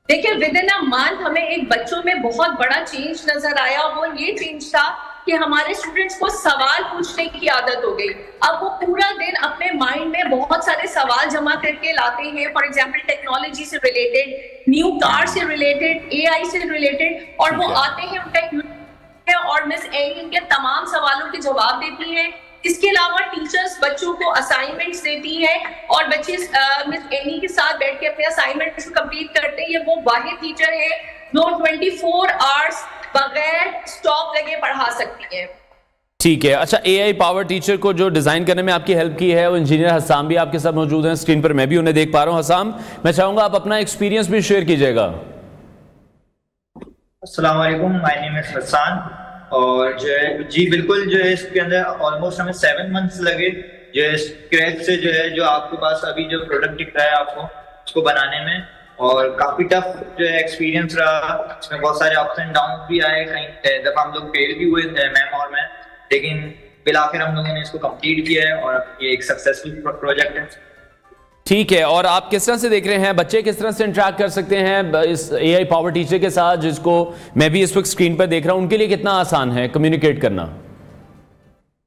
[SPEAKER 4] देखिए, विद इन अ मंथ हमें एक बच्चों में बहुत बड़ा चेंज नजर आया। वो ये चेंज था कि हमारे स्टूडेंट्स को सवाल पूछने की आदत हो गई। अब वो पूरा दिन अपने माइंड में बहुत सारे सवाल जमा करके लाते हैं, फॉर एग्जांपल टेक्नोलॉजी से रिलेटेड, न्यू कार से रिलेटेड, AI से रिलेटेड, और वो आते हैं उनका और मिस एनी के तमाम सवालों के जवाब देती हैं। इसके अलावा टीचर्स बच्चों को असाइनमेंट्स देती हैं और बच्चे मिस एनी के साथ बैठ के अपने असाइनमेंट्स को कंप्लीट करते हैं। वो वाहिद टीचर है जो 24 आवर्स बगैर स्टॉप लगे पढ़ा सकती है।
[SPEAKER 1] ठीक है, अच्छा, AI पावर टीचर को जो डिजाइन करने में आपकी हेल्प की है वो इंजीनियर हसाम भी आपके साथ मौजूद हैं स्क्रीन पर, मैं भी उन्हें देख पा रहा हूँ। हसाम, मैं चाहूंगा आप अपना एक्सपीरियंस भी शेयर कीजिएगा।
[SPEAKER 5] अस्सलाम वालेकुम, माय नेम इज हसन। और जो है जी बिल्कुल, जो है इसके अंदर ऑलमोस्ट हमें 7 मंथ्स लगे जो है स्क्रैच से जो आपके पास अभी जो प्रोडक्ट दिख रहा है आपको उसको बनाने में। और काफी टफ जो है एक्सपीरियंस रहा, इसमें बहुत सारे अप्स एंड डाउन भी आए, कई दफा हम लोग फेल भी हुए मैम और मैं, लेकिन बिलाखिर हम लोगों ने इसको कंप्लीट किया है और ये एक सक्सेसफुल प्रोजेक्ट है।
[SPEAKER 1] ठीक है, और आप किस तरह से देख रहे हैं, बच्चे किस तरह से इंटरेक्ट कर सकते हैं इस AI पावर टीचर के साथ, जिसको मैं भी इस वक्त स्क्रीन पर देख रहा हूं, उनके लिए कितना आसान है कम्युनिकेट करना?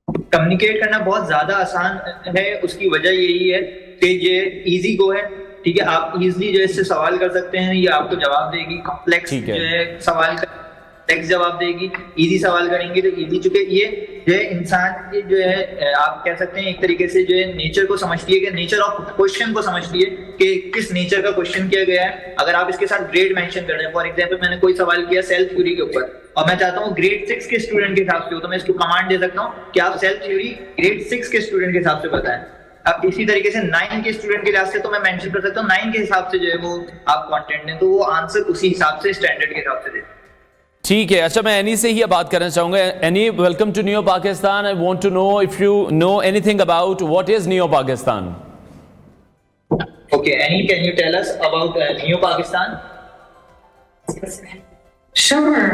[SPEAKER 5] कम्युनिकेट करना बहुत ज्यादा आसान है। उसकी वजह यही है कि ये इजी गो है, ठीक है, आप इजीली जो इससे सवाल कर सकते हैं, ये आपको जवाब देगी। कॉम्प्लेक्स जो है सवाल टेक्स्ट जवाब देगी, इजी सवाल करेंगे तो इजी, चुके ये जो है इंसान के जो है आप कह सकते हैं एक तरीके से जो है नेचर को समझती है, कि नेचर ऑफ क्वेश्चन को समझती है कि किस नेचर का क्वेश्चन किया गया है। अगर आप इसके साथ ग्रेड मेंशन कर रहे हैं, फॉर एग्जांपल मैंने कोई सवाल किया सेल्फ थ्योरी के ऊपर और मैं चाहता हूँ ग्रेड 6 के स्टूडेंट के हिसाब से हो, तो मैं इसको कमांड दे सकता हूँ कि आप सेल्फ थ्योरी ग्रेड 6 के स्टूडेंट के हिसाब से बताएं। अब इसी तरीके से 9 के स्टूडेंट के लिहाज से तो मैं मेंशन कर सकता हूँ 9 के हिसाब से जो है वो आप कंटेंट दें तो वो आंसर उसी हिसाब से स्टैंडर्ड के हिसाब से दें।
[SPEAKER 1] ठीक है, अच्छा मैं एनी से ही बात करना चाहूंगा। Annie, welcome to NEO Pakistan. I want to know if you know anything about what is NEO Pakistan.
[SPEAKER 5] Okay, Annie can you tell us about NEO Pakistan?
[SPEAKER 6] Sure.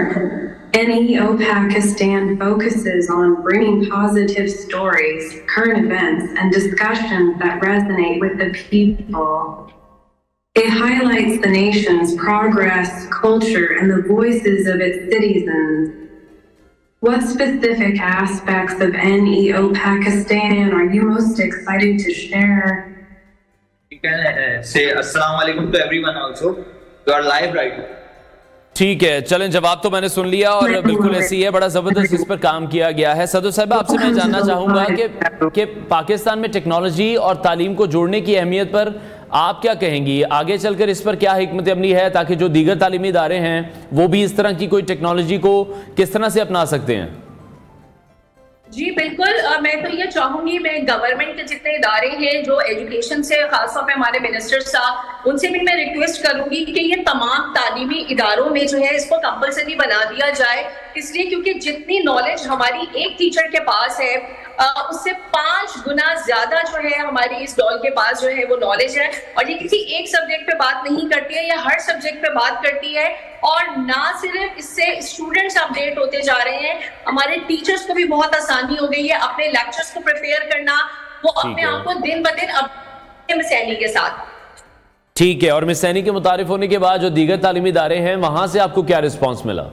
[SPEAKER 6] NEO Pakistan focuses on bringing positive stories, current events, and discussions that resonate with the people. It highlights the nation's progress, culture, and the voices of its citizens. What specific aspects of NEO Pakistan are you most excited to share?
[SPEAKER 5] You can say Assalamu alaikum to everyone also. You are live right now.
[SPEAKER 1] ठीक है, चलें, जवाब तो मैंने सुन लिया और बिल्कुल ऐसी है, बड़ा ज़बरदस्त इस पर काम किया गया है। सदर साहब, आपसे मैं जानना चाहूँगा कि पाकिस्तान में टेक्नोलॉजी और तालीम को जोड़ने की अहमियत पर आप क्या कहेंगी? आगे चलकर इस पर क्या हिकमत अमली है ताकि जो दीगर तालीमी इदारे हैं वो भी इस तरह की कोई टेक्नोलॉजी को किस तरह से अपना सकते हैं?
[SPEAKER 4] जी बिल्कुल, मैं तो ये चाहूंगी, मैं गवर्नमेंट के जितने इदारे हैं जो एजुकेशन से, खासतौर पे हमारे मिनिस्टर साहब, उनसे भी मैं रिक्वेस्ट करूंगी कि ये तमाम तालीमी इदारों में जो है इसको कंपलसरी बना दिया जाए। इसलिए क्योंकि जितनी नॉलेज हमारी एक टीचर के पास है उससे 5 गुना ज्यादा जो है हमारी इस डॉल के पास जो है वो नॉलेज है। और ये किसी एक सब्जेक्ट पे बात नहीं करती है, ये हर सब्जेक्ट पे बात करती है। और ना सिर्फ इससे स्टूडेंट्स अपडेट होते जा रहे हैं, हमारे टीचर्स को भी बहुत आसानी हो गई है अपने लेक्चर्स को प्रिपेयर करना, वो अपने आप को दिन ब दिन मिस सैनी के साथ।
[SPEAKER 1] ठीक है, और मिस सैनी के मुतारिफ होने के बाद जो दीगर तालीमी इदारे हैं वहां से आपको क्या रिस्पॉन्स मिला?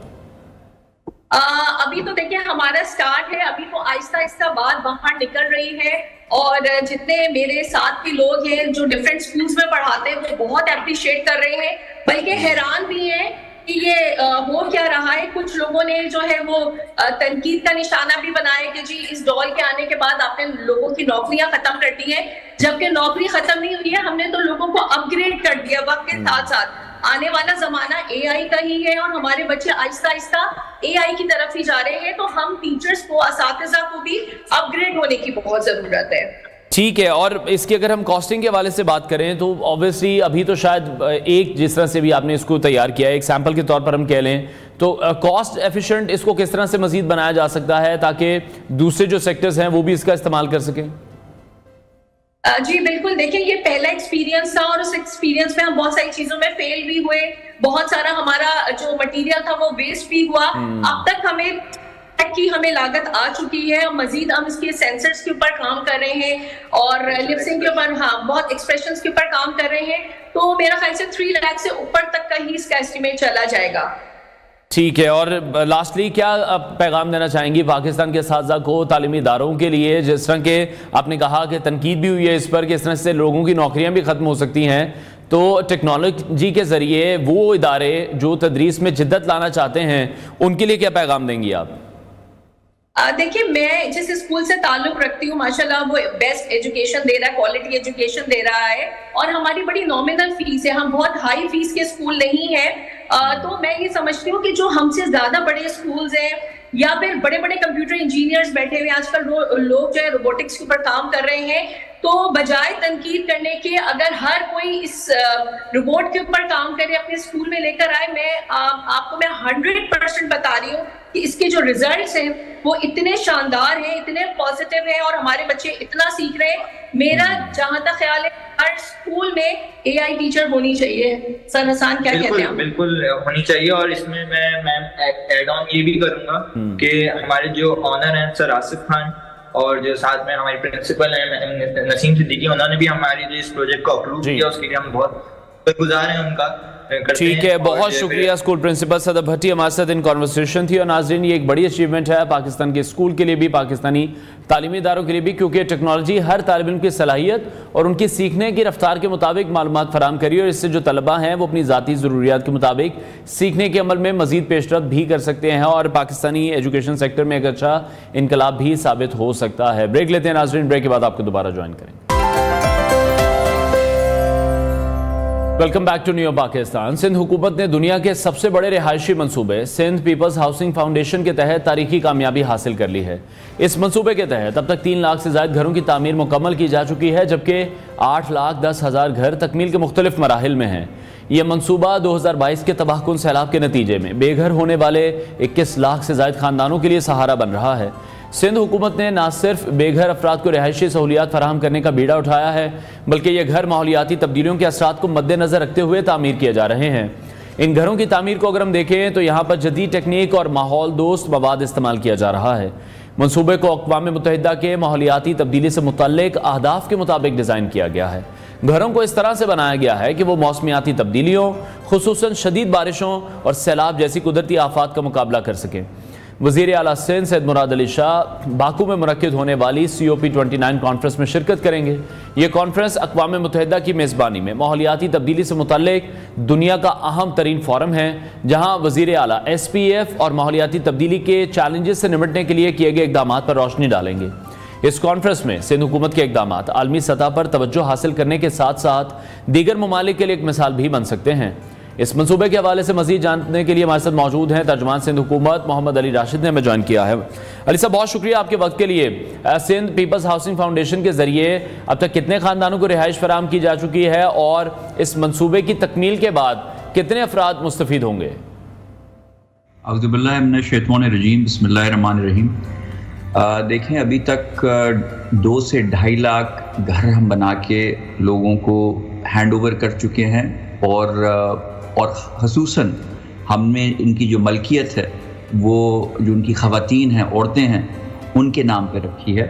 [SPEAKER 4] अभी तो देखिए हमारा स्टार्ट है, अभी तो आहिस्ता आहिस्ता बात बाहर निकल रही है। और जितने मेरे साथ भी लोग हैं जो डिफरेंट स्कूल्स में पढ़ाते हैं वो बहुत अप्रिशिएट कर रहे हैं, बल्कि हैरान भी हैं कि ये हो क्या रहा है। कुछ लोगों ने जो है वो तनकीद का निशाना भी बनाया कि जी इस डॉल के आने के बाद आपने लोगों की नौकरियां खत्म कर दी हैं, जबकि नौकरी खत्म नहीं हुई है, हमने तो लोगों को अपग्रेड कर दिया वक्त के साथ साथ। आने वाला जमाना एआई का ही है और हमारे बच्चे आहिस्ता आहिस्ता एआई की तरफ ही जा रहे हैं, तो हम टीचर्स को, असातिज़ा को भी अपग्रेड होने की बहुत जरूरत है।
[SPEAKER 1] ठीक है, और इसकी अगर हम कॉस्टिंग के हवाले से बात करें तो ऑब्वियसली अभी तो शायद एक जिस तरह से भी आपने इसको तैयार किया है, एक सैंपल के तौर पर हम कह लें तो कॉस्ट एफिशिएंट इसको किस तरह से मजीद बनाया जा सकता है ताकि दूसरे जो सेक्टर्स हैं वो भी इसका इस्तेमाल कर सकें?
[SPEAKER 4] जी बिल्कुल, देखिए ये पहला एक्सपीरियंस था और उस एक्सपीरियंस में हम बहुत सारी चीजों में फेल भी हुए, बहुत सारा हमारा जो मटेरियल था वो वेस्ट भी हुआ। अब तक हमें की लागत आ चुकी है, मजीद हम इसके सेंसर्स के ऊपर काम कर रहे हैं और लिपसिंग के ऊपर, हाँ, बहुत एक्सप्रेशंस के ऊपर काम कर रहे हैं। तो मेरा ख्याल से 3 लाख से ऊपर तक का ही इसका एस्टिमेट चला जाएगा।
[SPEAKER 1] ठीक है, और लास्टली क्या आप पैगाम देना चाहेंगी पाकिस्तान के असातिज़ा को, तालीमी इदारों के लिए, जिस तरह के आपने कहा कि तनकीद भी हुई है इस पर कि इस तरह से लोगों की नौकरियां भी ख़त्म हो सकती हैं, तो टेक्नोलॉजी के ज़रिए वो इदारे जो तदरीस में जिद्दत लाना चाहते हैं उनके लिए क्या पैगाम देंगी आप?
[SPEAKER 4] देखिए, मैं जिस स्कूल से ताल्लुक रखती हूँ माशाल्लाह वो बेस्ट एजुकेशन दे रहा है, क्वालिटी एजुकेशन दे रहा है और हमारी बड़ी नॉमिनल फीस है, हम बहुत हाई फीस के स्कूल नहीं है। तो मैं ये समझती हूँ कि जो हमसे ज्यादा बड़े स्कूल्स हैं या फिर बड़े बड़े कंप्यूटर इंजीनियर्स बैठे हुए आजकल लोग जो है रोबोटिक्स के ऊपर काम कर रहे हैं, तो बजाय तनकीद करने के अगर हर कोई इस रोबोट के ऊपर काम करे, अपने स्कूल में लेकर आए, मैं आपको मैं 100% बता रही हूँ कि इसके जो रिजल्ट्स हैं वो इतने शानदार हैं, इतने पॉजिटिव हैं और हमारे बच्चे इतना सीख रहे हैं। मेरा जहां तक ख्याल है हर स्कूल में एआई टीचर होनी चाहिए। सर हसन क्या कहते हैं?
[SPEAKER 5] बिल्कुल होनी चाहिए। और इसमें मैं मैम एड ऑन ये भी करूंगा कि हमारे जो ऑनर हैं सर आसिफ खान और जो साथ में हमारी प्रिंसिपल हैं नसीम सिद्दीकी, उन्होंने भी हमारे जो इस प्रोजेक्ट को अप्रूव किया, उसके लिए हम बहुत गुजार हैं उनका।
[SPEAKER 1] ठीक है, बहुत शुक्रिया स्कूल प्रिंसिपल सदर भट्टी हमारे साथ इन कॉन्वर्सेशन थी। और नाज़रीन, ये एक बड़ी अचीवमेंट है पाकिस्तान के स्कूल के लिए भी, पाकिस्तानी तालीमी इदारों के लिए भी, क्योंकि टेक्नोलॉजी हर तालिब इल्म की सलाहियत और उनकी सीखने की रफ्तार के मुताबिक मालूमात फराम करी और इससे जो तलबा हैं वो अपनी ज़ाती ज़रूरियात के मुताबिक सीखने के अमल में मज़ीद पेशरफ्त भी कर सकते हैं और पाकिस्तानी एजुकेशन सेक्टर में एक अच्छा इनकलाब भी साबित हो सकता है। ब्रेक लेते हैं नाज़रीन, ब्रेक के बाद आपको दोबारा ज्वाइन करेंगे। Welcome back to new Pakistan. Sindh हुकूमत ने दुनिया के सबसे बड़े रिहायशी मंसूबे सिंध पीपल्स हाउसिंग फाउंडेशन के तहत तारीखी कामयाबी हासिल कर ली है। इस मंसूबे के तहत अब तक 3 लाख से ज्यादा घरों की तामीर मुकम्मल की जा चुकी है, जबकि 8,10,000 घर तकमील के मुख्तलिफ मराहिल में हैं। यह मंसूबा 2022 के तबाहकुन सैलाब के नतीजे में बेघर होने वाले 21 लाख से ज्यादा खानदानों के लिए सहारा बन रहा है। सिंध हुकूमत ने न सिर्फ बेघर अफराद को रिहायशी सहूलियात फराहम करने का बीड़ा उठाया है, बल्कि ये घर माहौलियाती तब्दीलियों के असरात को मद्देनजर रखते हुए तामीर किए जा रहे हैं। इन घरों की तामीर को अगर हम देखें तो यहाँ पर जदीद टेक्निक और माहौल दोस्त मवाद इस्तेमाल किया जा रहा है। मंसूबे को अक़वाम मुत्तहिदा के माहौलियाती तब्दीली से मुतल्लिक अहदाफ के मुताबिक डिज़ाइन किया गया है। घरों को इस तरह से बनाया गया है कि वो मौसमियाती तब्दीलियों, खुसूसन शदीद बारिशों और सैलाब जैसी कुदरती आफात का मुकाबला कर सकें। वज़ीर आला सिंध सैयद मुराद अली शाह बाकू में मुनक्किद होने वाली COP29 कॉन्फ्रेंस में शिरकत करेंगे। ये कॉन्फ्रेंस अक़वाम मुत्तहिदा की मेज़बानी में माहौलियाती तब्दीली से मुतल्लिक दुनिया का अहम तरीन फ़ोरम है, जहाँ वज़ीर आला SPF और माहौलियाती तब्दीली के चैलेंजेस से निपटने के लिए किए गए इक़दामात पर रोशनी डालेंगे। इस कॉन्फ्रेंस में सिंध हुकूमत के इक़दामात आलमी सतह पर तवज्जो हासिल करने के साथ साथ दीगर ममालिक के लिए एक मिसाल भी बन सकते हैं। इस मंसूबे के हवाले से मजीद जानने के लिए हमारे साथ मौजूद हैं तर्जुमान सिंध हुकूमत मोहम्मद अली राशिद ने हमें ज्वाइन किया है। अली साहब, बहुत शुक्रिया आपके वक्त के लिए। सिंध पीपल्स हाउसिंग फाउंडेशन के ज़रिए अब तक कितने ख़ानदानों को रिहाइश फराहम की जा चुकी है और इस मंसूबे की तकमील के बाद कितने अफराद मुस्तफ़ीद होंगे?
[SPEAKER 7] बिस्मिल्लाहिर्रहमानिर्रहीम। देखें, अभी तक 2 से 2.5 लाख घर हम बना के लोगों को हैंड ओवर कर चुके हैं और ख़ुसूसन हमने इनकी जो मलकियत है वो जो उनकी ख़वातीन हैं, औरतें हैं, उनके नाम पे रखी है।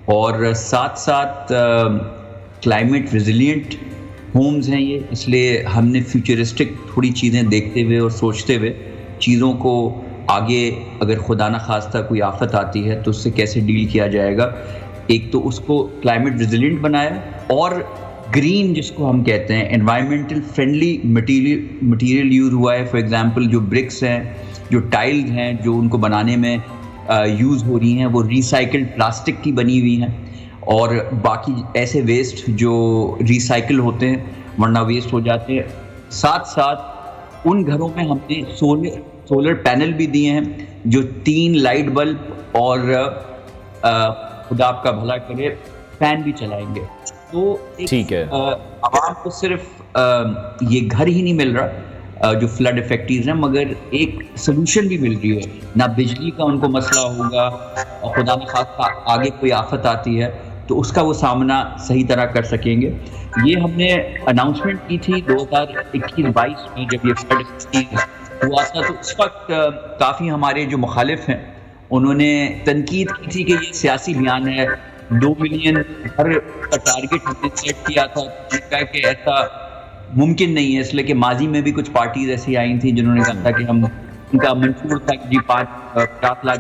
[SPEAKER 7] और साथ साथ क्लाइमेट रेजिलिएंट होम्स हैं ये, इसलिए हमने फ्यूचरिस्टिक थोड़ी चीज़ें देखते हुए और सोचते हुए चीज़ों को आगे अगर खुदा न खास्ता कोई आफत आती है तो उससे कैसे डील किया जाएगा, एक तो उसको क्लाइमेट रेजिलिएंट बनाया और ग्रीन जिसको हम कहते हैं एनवायरमेंटल फ्रेंडली मटेरियल यूज़ हुआ है। फॉर एग्जांपल जो ब्रिक्स हैं, जो टाइल्स हैं, जो उनको बनाने में यूज़ हो रही हैं वो रिसाइकल्ड प्लास्टिक की बनी हुई हैं और बाकी ऐसे वेस्ट जो रिसाइकिल होते हैं वरना वेस्ट हो जाते हैं। साथ साथ उन घरों में हमने सोलर पैनल भी दिए हैं जो 3 लाइट बल्ब और खुदा आपका भला करे फैन भी चलाएंगे। तो
[SPEAKER 1] ठीक है,
[SPEAKER 7] आवाम को सिर्फ ये घर ही नहीं मिल रहा जो फ्लड इफेक्टीज हैं, मगर एक सोल्यूशन भी मिल रही है। ना बिजली का उनको मसला होगा और खुदा न खास्ता आगे कोई आफत आती है तो उसका वो सामना सही तरह कर सकेंगे। ये हमने अनाउंसमेंट की थी 2021-22 में जब ये फ्लड इफेक्टीज हुआ था, तो उस वक्त काफ़ी हमारे जो मुखालिफ हैं उन्होंने तनकीद की थी कि ये सियासी बयान है, 2 मिलियन घर का टारगेट हमने सेट किया था। कि ऐसा मुमकिन नहीं है, इसलिए कि माजी में भी कुछ पार्टीज ऐसी आई थी जिन्होंने कहा था कि हम उनका मंशूर था कि 5 लाख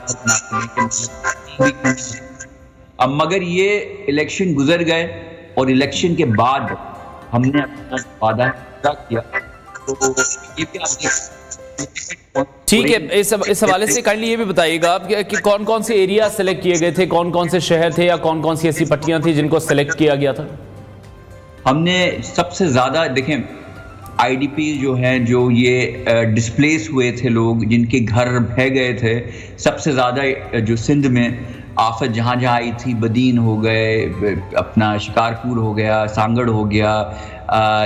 [SPEAKER 7] अब, मगर ये इलेक्शन गुजर गए और इलेक्शन के बाद हमने अपना वादा पूरा किया। तो ये
[SPEAKER 1] ठीक है, इस हवाले से काइंडली ये भी बताइएगा आप कि कौन कौन से एरिया सेलेक्ट किए गए थे, कौन कौन से शहर थे या कौन कौन सी ऐसी पट्टियां थी जिनको सेलेक्ट किया गया था?
[SPEAKER 7] हमने सबसे ज़्यादा देखें IDP जो हैं, जो ये डिस्प्लेस हुए थे लोग जिनके घर बह गए थे, सबसे ज़्यादा जो सिंध में आफत जहाँ जहाँ आई थी, बदीन हो गए, अपना शिकारपुर हो गया, सांगड़ हो गया,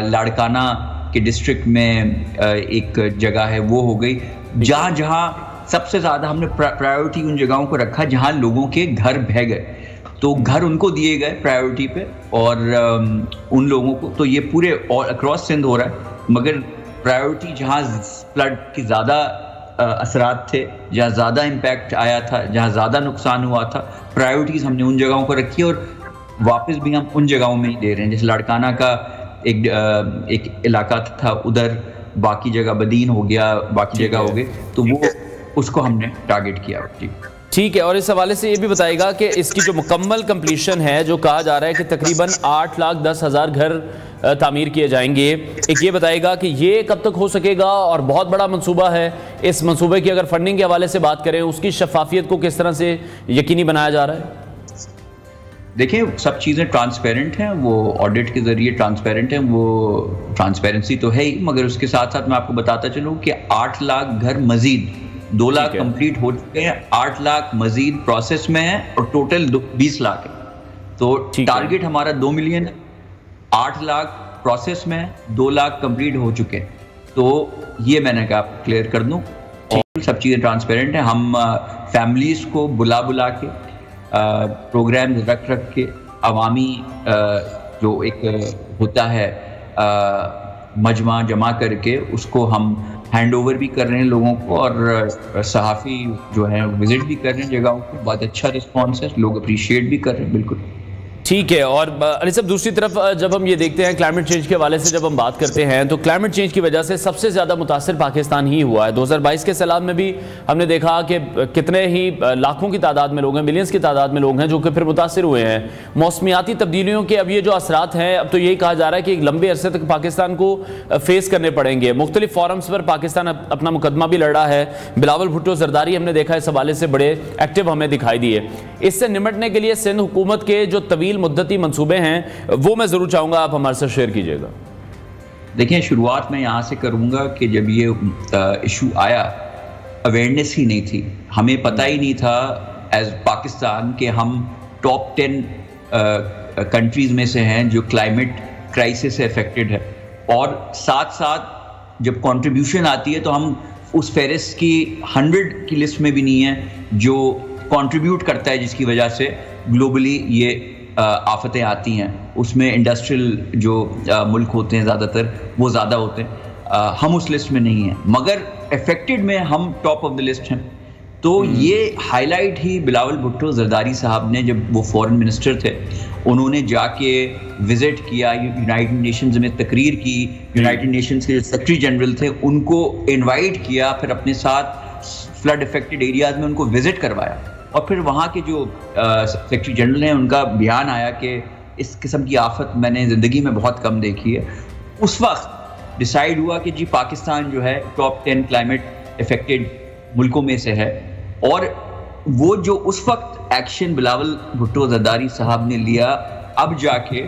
[SPEAKER 7] लाड़काना के डिस्ट्रिक्ट में एक जगह है वो हो गई। जहाँ जहाँ सबसे ज़्यादा हमने प्रायोरिटी उन जगहों को रखा जहाँ लोगों के घर बह गए, तो घर उनको दिए गए प्रायोरिटी पे और उन लोगों को, तो ये पूरे ऑल अक्रॉस सिंध हो रहा है, मगर प्रायोरिटी जहाँ फ्लड की ज़्यादा असरात थे, जहाँ ज़्यादा इम्पैक्ट आया था, जहाँ ज़्यादा नुकसान हुआ था, प्रायोरिटीज़ हमने उन जगहों को रखी और वापस भी हम उन जगहों में ही दे रहे हैं। जैसे लाड़काना का एक इलाका था, उधर बाकी जगह बदीन हो गया, बाकी जगह हो गए, तो वो उसको हमने टारगेट किया।
[SPEAKER 1] ठीक है, और इस हवाले से ये भी बताइएगा कि इसकी जो मुकम्मल कंप्लीशन है, जो कहा जा रहा है कि तकरीबन 8,10,000 घर तामीर किए जाएंगे, एक ये बताइएगा कि ये कब तक हो सकेगा और बहुत बड़ा मंसूबा है, इस मंसूबे की अगर फंडिंग के हवाले से बात करें उसकी शफाफियत को किस तरह से यकीनी बनाया जा रहा है?
[SPEAKER 7] देखिए सब चीज़ें ट्रांसपेरेंट हैं, वो ऑडिट के ज़रिए ट्रांसपेरेंट हैं, वो ट्रांसपेरेंसी तो है ही, मगर उसके साथ साथ मैं आपको बताता चलूँ कि 8 लाख घर मजीद 2 लाख कंप्लीट हो चुके हैं, 8 लाख मजीद प्रोसेस में है और टोटल 20 लाख है। तो टारगेट हमारा 2 मिलियन है, 8 लाख प्रोसेस में है, 2 लाख कंप्लीट हो चुके हैं। तो ये मैंने कहा आपको क्लियर कर दूं, और सब चीज़ें ट्रांसपेरेंट हैं। हम फैमिलीज़ को बुला के प्रोग्राम रख के अवामी जो एक होता है मजमा जमा करके उसको हम हैंड ओवर भी कर रहे हैं लोगों को, और सहाफ़ी जो है विजिट भी कर रहे हैं जगहों को। बहुत अच्छा रिस्पॉन्स है, लोग अप्रिशिएट भी कर रहे हैं। बिल्कुल
[SPEAKER 1] ठीक है। और अली साहब दूसरी तरफ जब हम ये देखते हैं क्लाइमेट चेंज के हवाले से जब हम बात करते हैं तो क्लाइमेट चेंज की वजह से सबसे ज़्यादा मुतासिर पाकिस्तान ही हुआ है। 2022 के सैलाब में भी हमने देखा कि कितने ही लाखों की तादाद में लोग हैं, मिलियंस की तादाद में लोग हैं जो कि फिर मुतासिर हुए हैं। मौसमियाती तब्दीलियों के अब ये जो असरात हैं, अब तो यही कहा जा रहा है कि एक लंबे अरसे तक पाकिस्तान को फेस करने पड़ेंगे। मुख्तलिफ फोरम्स पर पाकिस्तान अपना मुकदमा भी लड़ रहा है। बिलावल भुट्टो जरदारी हमने देखा इस हवाले से बड़े एक्टिव हमें दिखाई दिए। इससे निमटने के लिए सिंध हुकूमत के जो तवील मुद्दती मंसूबे हैं वो मैं ज़रूर चाहूँगा आप हमारे साथ शेयर कीजिएगा।
[SPEAKER 7] देखिए शुरुआत मैं यहाँ से करूँगा कि जब ये इशू आया अवेयरनेस ही नहीं थी, हमें पता ही नहीं था एज पाकिस्तान कि हम टॉप 10 कंट्रीज़ में से हैं जो क्लाइमेट क्राइसिस से अफेक्टेड है, और साथ साथ जब कंट्रीब्यूशन आती है तो हम उस फेरिस्त की 100 की लिस्ट में भी नहीं है जो कंट्रीब्यूट करता है जिसकी वजह से ग्लोबली ये आफतें आती हैं। उसमें इंडस्ट्रियल जो मुल्क होते हैं ज़्यादातर वो ज़्यादा होते हैं, हम उस लिस्ट में नहीं हैं, मगर अफेक्टेड में हम टॉप ऑफ द लिस्ट हैं। तो ये हाईलाइट ही बिलावल भुट्टो जरदारी साहब ने, जब वो फॉरेन मिनिस्टर थे, उन्होंने जाके विज़िट किया, यूनाइटेड नेशंस में तकरीर की, यूनाइटेड नेशंस के जो सेक्रेटरी जनरल थे उनको इनवाइट किया, फिर अपने साथ फ्लड अफेक्टेड एरियाज़ में उनको विज़िट करवाया, और फिर वहाँ के जो सेक्रेटरी जनरल हैं उनका बयान आया कि इस किस्म की आफत मैंने ज़िंदगी में बहुत कम देखी है। उस वक्त डिसाइड हुआ कि जी पाकिस्तान जो है टॉप 10 क्लाइमेट अफेक्टेड मुल्कों में से है, और वो जो उस वक्त एक्शन बिलावल भुट्टो जरदारी साहब ने लिया, अब जाके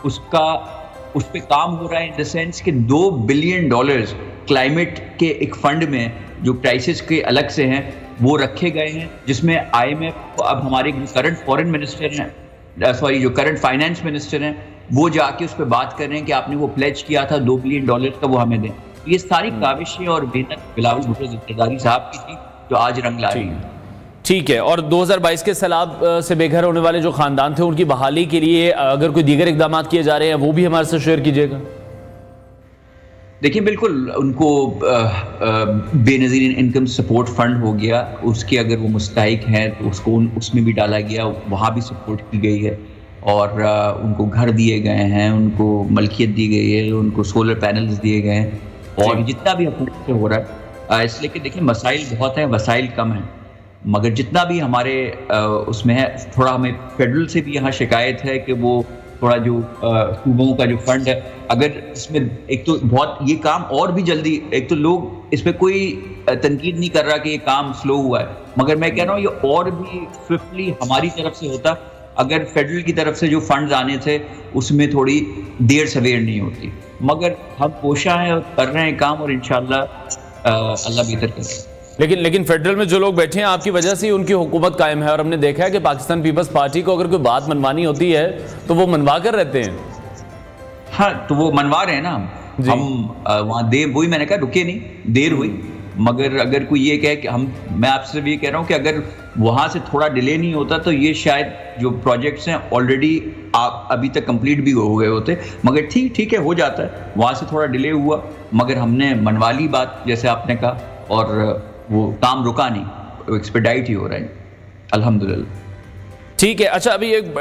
[SPEAKER 7] उस पर काम हो रहा है, इन द सेंस कि $2 बिलियन क्लाइमेट के एक फंड में जो क्राइसिस के अलग से हैं वो रखे गए हैं, जिसमें IMF अब हमारे करंट फॉरेन मिनिस्टर हैं, जो करंट फाइनेंस मिनिस्टर हैं, वो जाके उस पर बात कर रहे हैं कि आपने वो प्लेज किया था $2 बिलियन का, वो हमें दें। ये सारी काविशें और मेहनत बिलावल भुट्टो जरदारी साहब की थी जो आज रंग ला रही है।
[SPEAKER 1] ठीक है। और 2022 के सैलाब से बेघर होने वाले जो खानदान थे उनकी बहाली के लिए अगर कोई दीगर इकदाम किए जा रहे हैं वो भी हमारे साथ शेयर कीजिएगा।
[SPEAKER 7] देखिए बिल्कुल, उनको बेनज़ीर इनकम सपोर्ट फंड हो गया, उसके अगर वो मुस्तहिक हैं तो उसको उसमें भी डाला गया, वहाँ भी सपोर्ट की गई है, और उनको घर दिए गए हैं, उनको मलकियत दी गई है, उनको सोलर पैनल्स दिए गए हैं, और जितना भी हुकूमत से हो रहा है। इसलिए कि देखिए मसाइल बहुत हैं, वसाइल कम हैं, मगर जितना भी हमारे उसमें है, थोड़ा हमें फेडरल से भी यहाँ शिकायत है कि वो थोड़ा जो सूबों का जो फंड है, अगर इसमें एक तो बहुत ये काम और भी जल्दी, एक तो लोग इस पर कोई तनकीद नहीं कर रहा कि ये काम स्लो हुआ है, मगर मैं कह रहा हूँ ये और भी स्विफ्टली हमारी तरफ से होता अगर फेडरल की तरफ से जो फंड्स आने थे उसमें थोड़ी देर सवेर नहीं होती। मगर हम कोशिश हैं और कर रहे हैं काम, और इंशाल्लाह अल्लाह बेहतर करेगा।
[SPEAKER 1] लेकिन फेडरल में जो लोग बैठे हैं आपकी वजह से उनकी हुकूमत कायम है, और हमने देखा है कि पाकिस्तान पीपल्स पार्टी को अगर कोई बात मनवानी होती है तो वो मनवा कर रहते हैं।
[SPEAKER 7] हाँ, तो वो मनवा रहे हैं ना, हम वहाँ देर, वही मैंने कहा रुके नहीं, देर हुई, मगर अगर कोई ये कहे कि मैं आपसे भी ये कह रहा हूँ कि अगर वहाँ से थोड़ा डिले नहीं होता तो ये शायद जो प्रोजेक्ट्स हैं ऑलरेडी अभी तक कंप्लीट भी हो गए होते, मगर ठीक है, हो जाता है, वहाँ से थोड़ा डिले हुआ, मगर हमने मनवा ली बात जैसे आपने कहा, और वो काम रुका नहीं, एक्सपेडाइट ही हो रहा है अल्हम्दुलिल्लाह।
[SPEAKER 1] ठीक है। अच्छा, अभी एक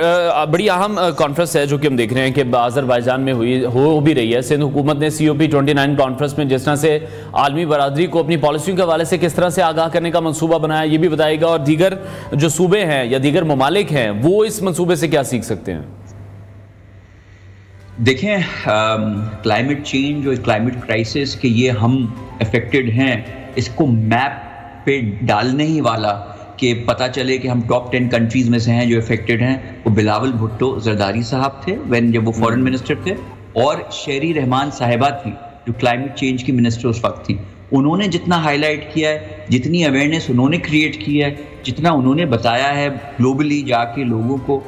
[SPEAKER 1] बड़ी अहम कॉन्फ्रेंस है जो कि हम देख रहे हैं कि अज़रबैजान में हो भी रही है। सिंध हुकूमत ने COP29 कॉन्फ्रेंस में जिस तरह से आलमी बरादरी को अपनी पॉलिसियों के हवाले से किस तरह से आगाह करने का मंसूबा बनाया, ये भी बताएगा, और दीगर जो सूबे हैं या दीगर ममालिक हैं वो इस मंसूबे से क्या सीख सकते हैं।
[SPEAKER 7] देखें, क्लाइमेट चेंज और क्लाइमेट क्राइसिस के ये हम अफेक्टेड हैं, इसको मैप पे डालने ही वाला कि पता चले कि हम टॉप 10 कंट्रीज़ में से हैं जो अफेक्टेड हैं, वो बिलावल भुट्टो जरदारी साहब थे जब वो फॉरेन मिनिस्टर थे, और शेरी रहमान साहिबा थी जो क्लाइमेट चेंज की मिनिस्टर उस वक्त थी। उन्होंने जितना हाईलाइट किया है, जितनी अवेयरनेस उन्होंने क्रिएट की है, जितना उन्होंने बताया है ग्लोबली जाके लोगों को,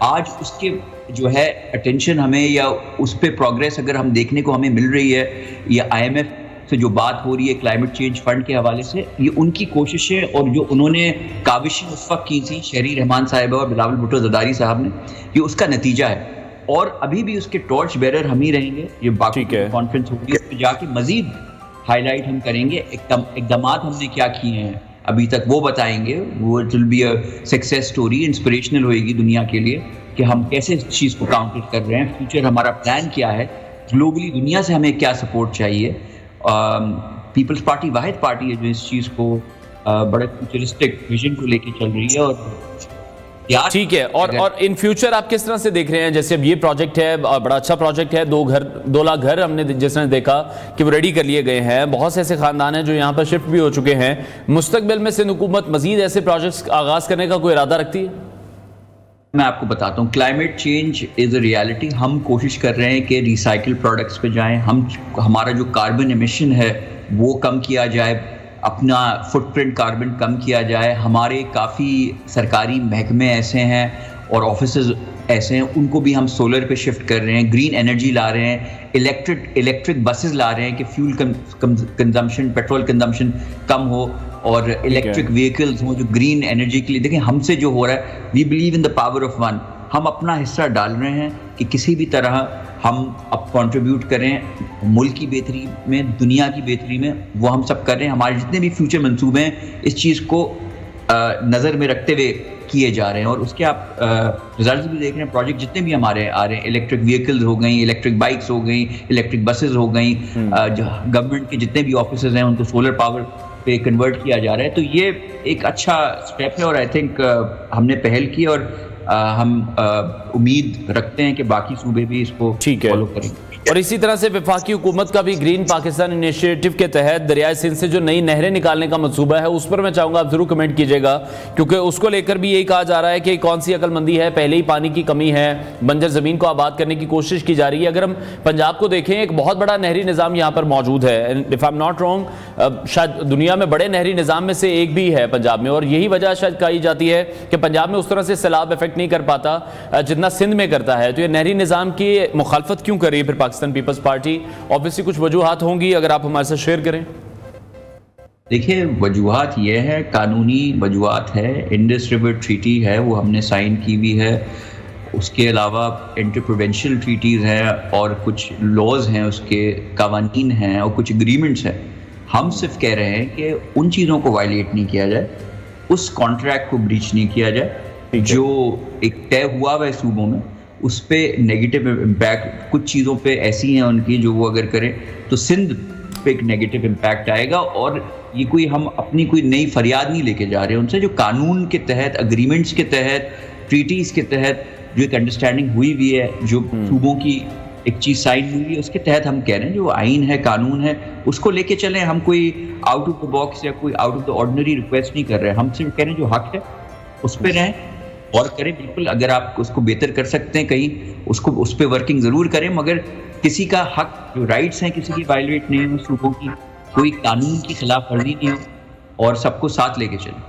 [SPEAKER 7] आज उसके जो है अटेंशन हमें या उस पर प्रोग्रेस अगर हम देखने को हमें मिल रही है, या IMF से जो बात हो रही है क्लाइमेट चेंज फंड के हवाले से, ये उनकी कोशिशें और जो उन्होंने काविशें उस वक्त की थी शेरी रहमान साहिबा और बिलावल भुट्टो जरदारी साहब ने, ये उसका नतीजा है। और अभी भी उसके टॉर्च बेरर हम ही रहेंगे। ये बाकी कॉन्फ्रेंस होगी, उस पर जाके मजीद हाईलाइट हम करेंगे, इक़दामात हमने क्या किए हैं अभी तक वो बताएंगे। वो it will be a success story, inspirational होएगी दुनिया के लिए कि हम कैसे इस चीज़ को काउंटर कर रहे हैं, फ्यूचर हमारा प्लान क्या है, ग्लोबली दुनिया से हमें क्या सपोर्ट चाहिए। पीपल्स पार्टी वाहिद पार्टी है जो इस चीज़ को बड़े फ्यूचरिस्टिक विजन को लेके चल रही है। और
[SPEAKER 1] ठीक है, और इन फ्यूचर आप किस तरह से देख रहे हैं? जैसे अब ये प्रोजेक्ट है, बड़ा अच्छा प्रोजेक्ट है, 2 लाख घर हमने जिसने देखा कि वो रेडी कर लिए गए हैं, बहुत से ऐसे खानदान हैं जो यहाँ पर शिफ्ट भी हो चुके हैं। मुस्तकबिल में सिंध हुकूमत मजीद ऐसे प्रोजेक्ट्स आगाज करने का कोई इरादा रखती है?
[SPEAKER 7] मैं आपको बताता हूँ, climate change is a reality. हम कोशिश कर रहे हैं कि रिसाइकिल प्रोडक्ट्स पे जाएं, हमारा जो कार्बन एमिशन है वो कम किया जाए, अपना फुटप्रिंट कार्बन कम किया जाए। हमारे काफ़ी सरकारी महकमे ऐसे हैं और ऑफिसेज ऐसे हैं, उनको भी हम सोलर पे शिफ्ट कर रहे हैं, ग्रीन एनर्जी ला रहे हैं, इलेक्ट्रिक बसेस ला रहे हैं कि फ्यूल कंजम्पशन, पेट्रोल कंजम्पशन कम हो, और इलेक्ट्रिक व्हीकल्स हो जो ग्रीन एनर्जी के लिए। देखिए हमसे जो हो रहा है, we believe in the power of one. हम अपना हिस्सा डाल रहे हैं कि किसी भी तरह हम अब कंट्रीब्यूट करें मुल्क की बेहतरी में, दुनिया की बेहतरी में, वो हम सब कर रहे हैं। हमारे जितने भी फ्यूचर मंसूबे हैं इस चीज़ को नज़र में रखते हुए किए जा रहे हैं, और उसके आप रिजल्ट भी देख रहे हैं। प्रोजेक्ट जितने भी हमारे आ रहे हैं, इलेक्ट्रिक व्हीकल्स हो गई, इलेक्ट्रिक बाइक्स हो गई, इलेक्ट्रिक बसेस हो गई, गवर्नमेंट के जितने भी ऑफिस हैं उनको सोलर पावर पे कन्वर्ट किया जा रहा है। तो ये एक अच्छा स्टेप है और आई थिंक हमने पहल की, और हम उम्मीद रखते हैं कि बाकी सूबे भी इसको फॉलो करेंगे।
[SPEAKER 1] और इसी तरह से वफाकी हुकूमत का भी ग्रीन पाकिस्तान इनिशिएटिव के तहत दरियाए सिंध से जो नई नहरें निकालने का मंसूबा है, उस पर मैं चाहूँगा आप ज़रूर कमेंट कीजिएगा, क्योंकि उसको लेकर भी यही कहा जा रहा है कि कौन सी अक्लमंदी है, पहले ही पानी की कमी है, बंजर ज़मीन को आबाद करने की कोशिश की जा रही है। अगर हम पंजाब को देखें, एक बहुत बड़ा नहरी निज़ाम यहाँ पर मौजूद है, if I am not wrong शायद दुनिया में बड़े नहरी निज़ाम में से एक भी है पंजाब में, और यही वजह शायद कही जाती है कि पंजाब में उस तरह से सैलाब इफेक्ट नहीं कर पाता जितना सिंध में करता है। तो ये नहरी निज़ाम की मुखालफत क्यों कर रही है फिर पाकिस्तान पीपल्स पार्टी? ऑब्वियसली कुछ वजूहात होंगी, अगर आप हमारे साथ शेयर करें।
[SPEAKER 7] देखिए वजूहात ये है, कानूनी वजूहात है, इंडस रिवर ट्रीटी है वो हमने साइन की भी है, उसके अलावा एंटी प्रोविंशियल ट्रीटीज़ हैं और कुछ लॉज हैं, उसके कवानीन हैं और कुछ एग्रीमेंट्स हैं। हम सिर्फ कह रहे हैं कि उन चीज़ों को वायलेट नहीं किया जाए, उस कॉन्ट्रैक्ट को ब्रीच नहीं किया जाए जो एक तय हुआ हुआ है सूबों में, उस पर नेगेटिव इम्पैक्ट कुछ चीज़ों पे ऐसी हैं उनकी जो वो अगर करें तो सिंध पे एक नेगेटिव इम्पैक्ट आएगा। और ये कोई हम अपनी कोई नई फरियाद नहीं लेके जा रहे हैं उनसे, जो कानून के तहत, एग्रीमेंट्स के तहत, ट्रीटीज़ के तहत जो एक अंडरस्टैंडिंग हुई भी है, जो सूबों की एक चीज़ साइन हुई है, उसके तहत हम कह रहे हैं जो आइन है, कानून है, उसको लेके चलें। हम कोई आउट ऑफ द बॉक्स या कोई out of the ordinary request नहीं कर रहे हैं, हम सिर्फ कह रहे हैं जो हक है उस पर रहें और करें। बिल्कुल अगर आप उसको बेहतर कर सकते हैं कहीं, उसको उस पर वर्किंग ज़रूर करें, मगर किसी का हक, जो राइट्स हैं किसी की वायलेट नहीं हो, सूबों की कोई कानून की खिलाफ वर्जी नहीं हो, और सबको साथ लेके चलें।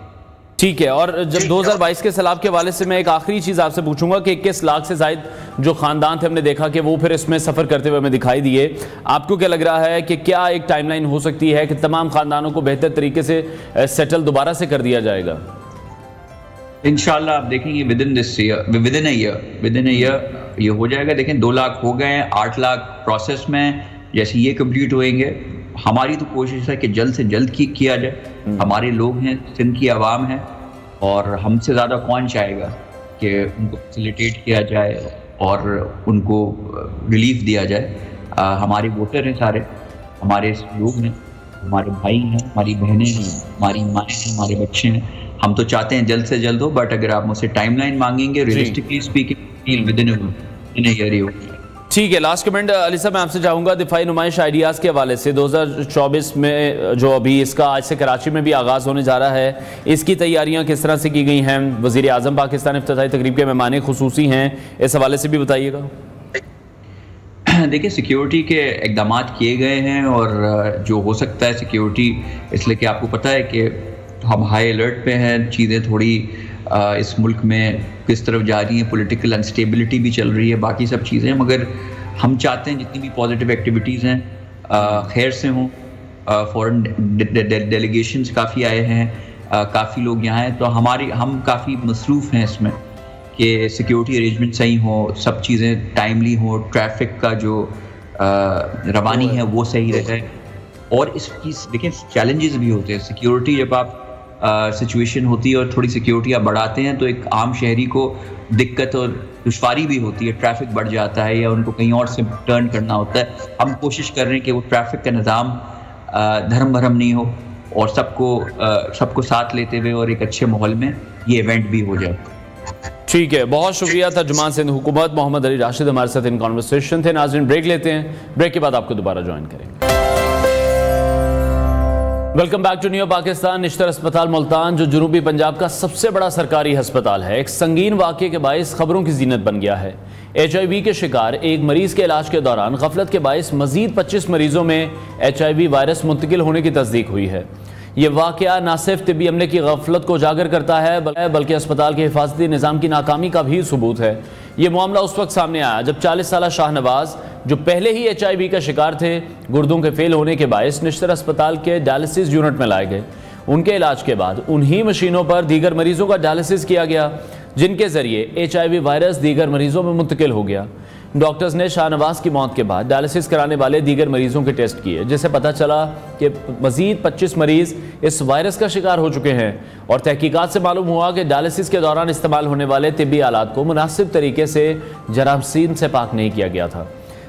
[SPEAKER 1] ठीक है। और जब 2022 के सैलाब के हवाले से मैं एक आखिरी चीज़ आपसे पूछूंगा कि 21 लाख से ज़ायद जो ख़ानदान थे हमने देखा कि वो फिर इसमें सफ़र करते हुए हमें दिखाई दिए। आपको क्या लग रहा है कि क्या एक टाइमलाइन हो सकती है कि तमाम ख़ानदानों को बेहतर तरीके से सेटल दोबारा से कर दिया जाएगा?
[SPEAKER 7] इंशाल्लाह आप देखेंगे विदिन अ ईयर ये हो जाएगा। देखें 2 लाख हो गए हैं, 8 लाख प्रोसेस में, जैसे ये कंप्लीट होएंगे हमारी तो कोशिश है कि जल्द से जल्द किया जाए। हमारे लोग हैं, सिंध की आवाम है, और हमसे ज़्यादा कौन चाहेगा कि उनको फैसिलिटेट किया जाए और उनको रिलीफ दिया जाए। हमारे वोटर हैं सारे, हमारे लोग हैं, हमारे भाई हैं, हमारी बहनें हैं, हमारी माएँ हैं, हमारे बच्चे हैं। हम तो चाहते हैं जल्द से जल्द हो, बट अगर आप मुझसे टाइमलाइन मांगेंगे, realistically speaking within a year ही हो।
[SPEAKER 1] ठीक है, लास्ट कमेंट अली साहब मैं आपसे चाहूँगा दिफाई नुमाइश आइडियाज़ के हवाले से 2024 में जो अभी इसका आज से कराची में भी आगाज़ होने जा रहा है, इसकी तैयारियाँ किस तरह से की गई हैं? वज़ीर आज़म पाकिस्तान इफ्तिताई तकरीब के मेहमान खुसूसी हैं, इस हवाले से भी बताइएगा।
[SPEAKER 7] देखिए, सिक्योरिटी के इक़दाम किए गए हैं और जो हो सकता है सिक्योरिटी, इसलिए कि आपको पता है कि हम हाई अलर्ट पे हैं, चीज़ें थोड़ी इस मुल्क में किस तरफ जा रही हैं, पॉलिटिकल अनस्टेबिलिटी भी चल रही है, बाकी सब चीज़ें, मगर हम चाहते हैं जितनी भी पॉजिटिव एक्टिविटीज़ हैं खैर से हों। फॉरेन डेलीगेशंस काफ़ी आए हैं, काफ़ी लोग यहाँ हैं, तो हम काफ़ी मसरूफ़ हैं इसमें कि सिक्योरिटी अरेंजमेंट सही हो, सब चीज़ें टाइमली हो, ट्रैफिक का जो रवानी है वो सही रहे। और इस चीज़ देखिए, चैलेंजेस भी होते हैं सिक्योरिटी, जब आप सिचुएशन होती है और थोड़ी सिक्योरिटी आप बढ़ाते हैं तो एक आम शहरी को दिक्कत और दुश्वारी भी होती है, ट्रैफिक बढ़ जाता है या उनको कहीं और से टर्न करना होता है। हम कोशिश कर रहे हैं कि वो ट्रैफिक का निज़ाम धर्म भरम नहीं हो और सबको साथ लेते हुए और एक अच्छे माहौल में ये इवेंट भी हो जाए।
[SPEAKER 1] ठीक है, बहुत शुक्रिया। तर्जुमान सिंध हुकूमत मोहम्मद अली राशिद हमारे साथ इन कॉन्वर्सेशन थे। नाज़रीन, ब्रेक लेते हैं, ब्रेक के बाद आपको दोबारा ज्वाइन करेंगे। Welcome back to new Pakistan. Nishtar अस्पताल मुल्तान जो जनूबी पंजाब का सबसे बड़ा सरकारी अस्पताल है, एक संगीन वाक़े के बायस खबरों की जीनत बन गया है। HIV के शिकार एक मरीज के इलाज के दौरान गफलत के बायस मजीद 25 मरीजों में HIV वायरस मुंतकिल होने की तस्दीक हुई है। ये वाक़या न सिर्फ तिब्बी अमले की गफलत को उजागर करता है बल्कि अस्पताल के हिफाजती निज़ाम की नाकामी का भी सबूत है। ये मामला उस वक्त सामने आया जब 40 साला शाहनवाज, जो पहले ही HIV का शिकार थे, गुर्दों के फेल होने के बायस निश्तर अस्पताल के डायलिसिस यूनिट में लाए गए। उनके इलाज के बाद उन्हीं मशीनों पर दीगर मरीजों का डायलिसिस किया गया, जिनके जरिए HIV वायरस दीगर मरीजों में मुंतकिल हो गया। डॉक्टर्स ने शाहनवाज की मौत के बाद डायलिसिस कराने वाले दीगर मरीजों के टेस्ट किए, जिससे पता चला कि मजीद 25 मरीज इस वायरस का शिकार हो चुके हैं। और तहकीकात से मालूम हुआ कि डायलिसिस के दौरान इस्तेमाल होने वाले तिब्बी आलात को मुनासिब तरीके से जरासीम से पाक नहीं किया गया था।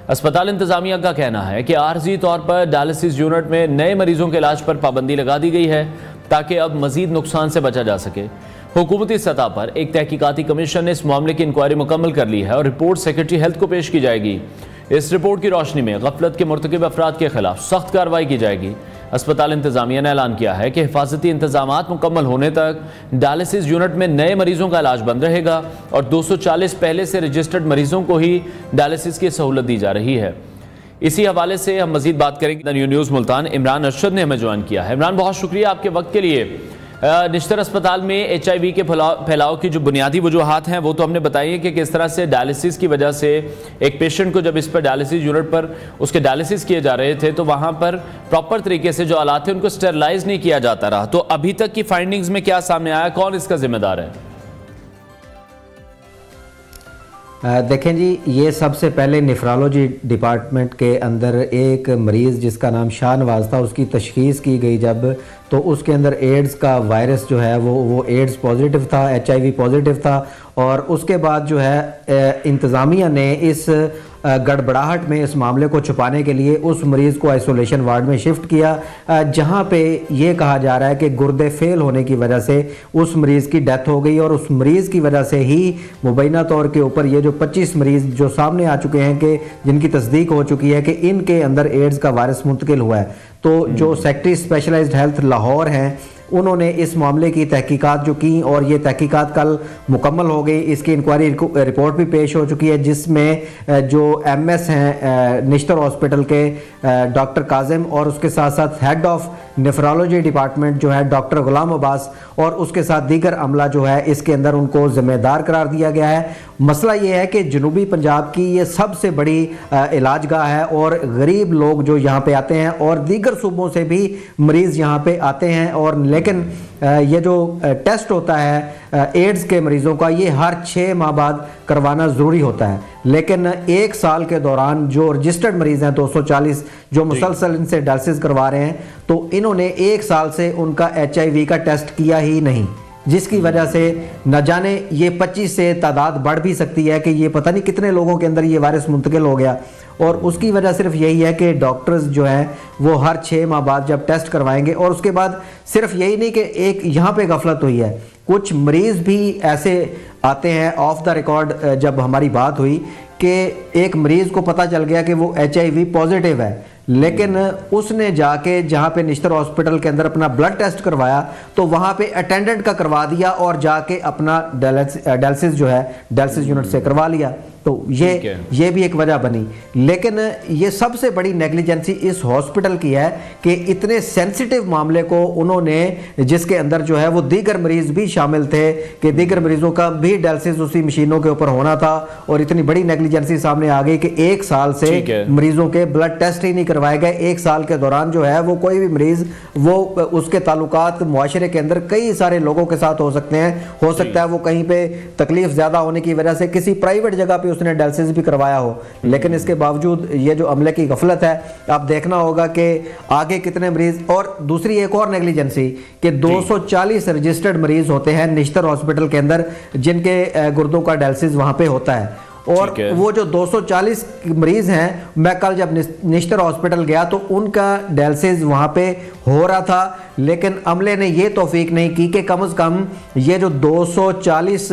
[SPEAKER 1] अस्पताल इंतजामिया का कहना है कि आर्जी तौर पर डायलिसिस यूनिट में नए मरीजों के इलाज पर पाबंदी लगा दी गई है ताकि अब मजीद नुकसान से बचा जा सके। हुकूमती सतह पर एक तहकीकाती कमीशन ने इस मामले की इंक्वायरी मुकम्मल कर ली है और रिपोर्ट सेक्रेटरी हेल्थ को पेश की जाएगी। इस रिपोर्ट की रोशनी में गफलत के मुर्तकिब अफराद के खिलाफ सख्त कार्रवाई की जाएगी। अस्पताल इंतजामिया ने ऐलान किया है कि हिफाजती इंतजामात मुकम्मल होने तक डायलिसिस यूनिट में नए मरीजों का इलाज बंद रहेगा और 240 पहले से रजिस्टर्ड मरीजों को ही डायलिसिस की सहूलत दी जा रही है। इसी हवाले से हम मजीद बात करेंगे। न्यू न्यूज़ मुल्तान इमरान अरशद ने हमें ज्वाइन किया है। इमरान, बहुत शुक्रिया आपके वक्त के लिए। निश्तर अस्पताल में HIV के फैलाव की जो बुनियादी वजूहात हैं वो तो हमने बताई है कि किस तरह से डायलिसिस की वजह से एक पेशेंट को जब इस पर डायलिसिस यूनिट पर उसके डायलिसिस किए जा रहे थे तो वहाँ पर प्रॉपर तरीके से जो आलात थे उनको स्टेरलाइज नहीं किया जाता रहा। तो अभी तक की फाइंडिंग्स में क्या सामने आया, कौन इसका जिम्मेदार है?
[SPEAKER 8] देखें जी, ये सबसे पहले नेफ्रोलॉजी डिपार्टमेंट के अंदर एक मरीज़ जिसका नाम शाहनवाज था, उसकी तशखीस की गई जब, तो उसके अंदर एड्स का वायरस जो है वो एड्स पॉजिटिव था, HIV पॉजिटिव था। और उसके बाद जो है इंतज़ामिया ने इस गड़बड़ाहट में इस मामले को छुपाने के लिए उस मरीज़ को आइसोलेशन वार्ड में शिफ्ट किया, जहां पे ये कहा जा रहा है कि गुर्दे फेल होने की वजह से उस मरीज़ की डेथ हो गई और उस मरीज़ की वजह से ही मुबैना तौर के ऊपर ये जो 25 मरीज़ जो सामने आ चुके हैं कि जिनकी तस्दीक हो चुकी है कि इनके अंदर एड्स का वायरस मुंतकिल हुआ है। तो जो सेक्रेटरी स्पेशलाइज्ड हेल्थ लाहौर हैं, उन्होंने इस मामले की तहकीकात जो की और ये तहकीकात कल मुकम्मल हो गई। इसकी इंक्वायरी रिपोर्ट भी पेश हो चुकी है, जिसमें जो MS हैं निश्तर हॉस्पिटल के डॉक्टर काजिम और उसके साथ साथ हेड ऑफ नेफ्रोलॉजी डिपार्टमेंट जो है डॉक्टर गुलाम अब्बास और उसके साथ दीगर अमला जो है इसके अंदर उनको जिम्मेदार करार दिया गया है। मसला ये है कि जनूबी पंजाब की ये सबसे बड़ी इलाजगाह है और गरीब लोग जो यहाँ पे आते हैं और दीगर सूबों से भी मरीज़ यहाँ पे आते हैं। और लेकिन ये जो टेस्ट होता है एड्स के मरीज़ों का, ये हर 6 माह बाद करवाना ज़रूरी होता है। लेकिन 1 साल के दौरान जो रजिस्टर्ड मरीज़ हैं 240 जो मुसलसल इनसे डायलिसिस करवा रहे हैं, तो इन्होंने 1 साल से उनका HIV का टेस्ट किया ही नहीं, जिसकी वजह से न जाने ये 25 से तादाद बढ़ भी सकती है कि ये पता नहीं कितने लोगों के अंदर ये वायरस मुंतकिल हो गया। और उसकी वजह सिर्फ यही है कि डॉक्टर्स जो हैं वो हर 6 माह बाद जब टेस्ट करवाएंगे, और उसके बाद सिर्फ यही नहीं कि एक यहाँ पे गफलत हुई है, कुछ मरीज़ भी ऐसे आते हैं ऑफ द रिकॉर्ड जब हमारी बात हुई कि एक मरीज़ को पता चल गया कि वो HIV पॉजिटिव है, लेकिन उसने जाके जहाँ पे निश्तर हॉस्पिटल के अंदर अपना ब्लड टेस्ट करवाया तो वहाँ पे अटेंडेंट का करवा दिया और जाके अपना डायलिसिस जो है डायलिसिस यूनिट से करवा लिया। तो ये भी एक वजह बनी। लेकिन ये सबसे बड़ी नेग्लिजेंसी इस हॉस्पिटल की है कि इतने सेंसिटिव मामले को उन्होंने, जिसके अंदर जो है वो दीगर मरीज भी शामिल थे कि दीगर मरीजों का भी डायलिसिस उसी मशीनों के ऊपर होना था, और इतनी बड़ी नेग्लिजेंसी सामने आ गई कि 1 साल से मरीजों के ब्लड टेस्ट ही नहीं करवाए गए। 1 साल के दौरान जो है वो कोई भी मरीज, वो उसके ताल्लुकात मुआशरे के अंदर कई सारे लोगों के साथ हो सकते हैं। हो सकता है वो कहीं पे तकलीफ ज्यादा होने की वजह से किसी प्राइवेट जगह पे उसने डायलिसिस भी करवाया हो, लेकिन इसके बावजूद ये जो अमले की गफलत है, अब देखना होगा कि आगे कितने मरीज। और दूसरी एक और नेग्लिजेंसी कि 240 रजिस्टर्ड मरीज होते हैं निश्तर हॉस्पिटल के अंदर जिनके गुर्दों का डायलिसिस वहां पे होता है, और वो जो 240 मरीज हैं, मैं कल जब निश्तर हॉस्पिटल गया तो उनका डायलिसिस वहाँ पे हो रहा था, लेकिन अमले ने ये तौफीक नहीं की कि कम से कम ये जो 240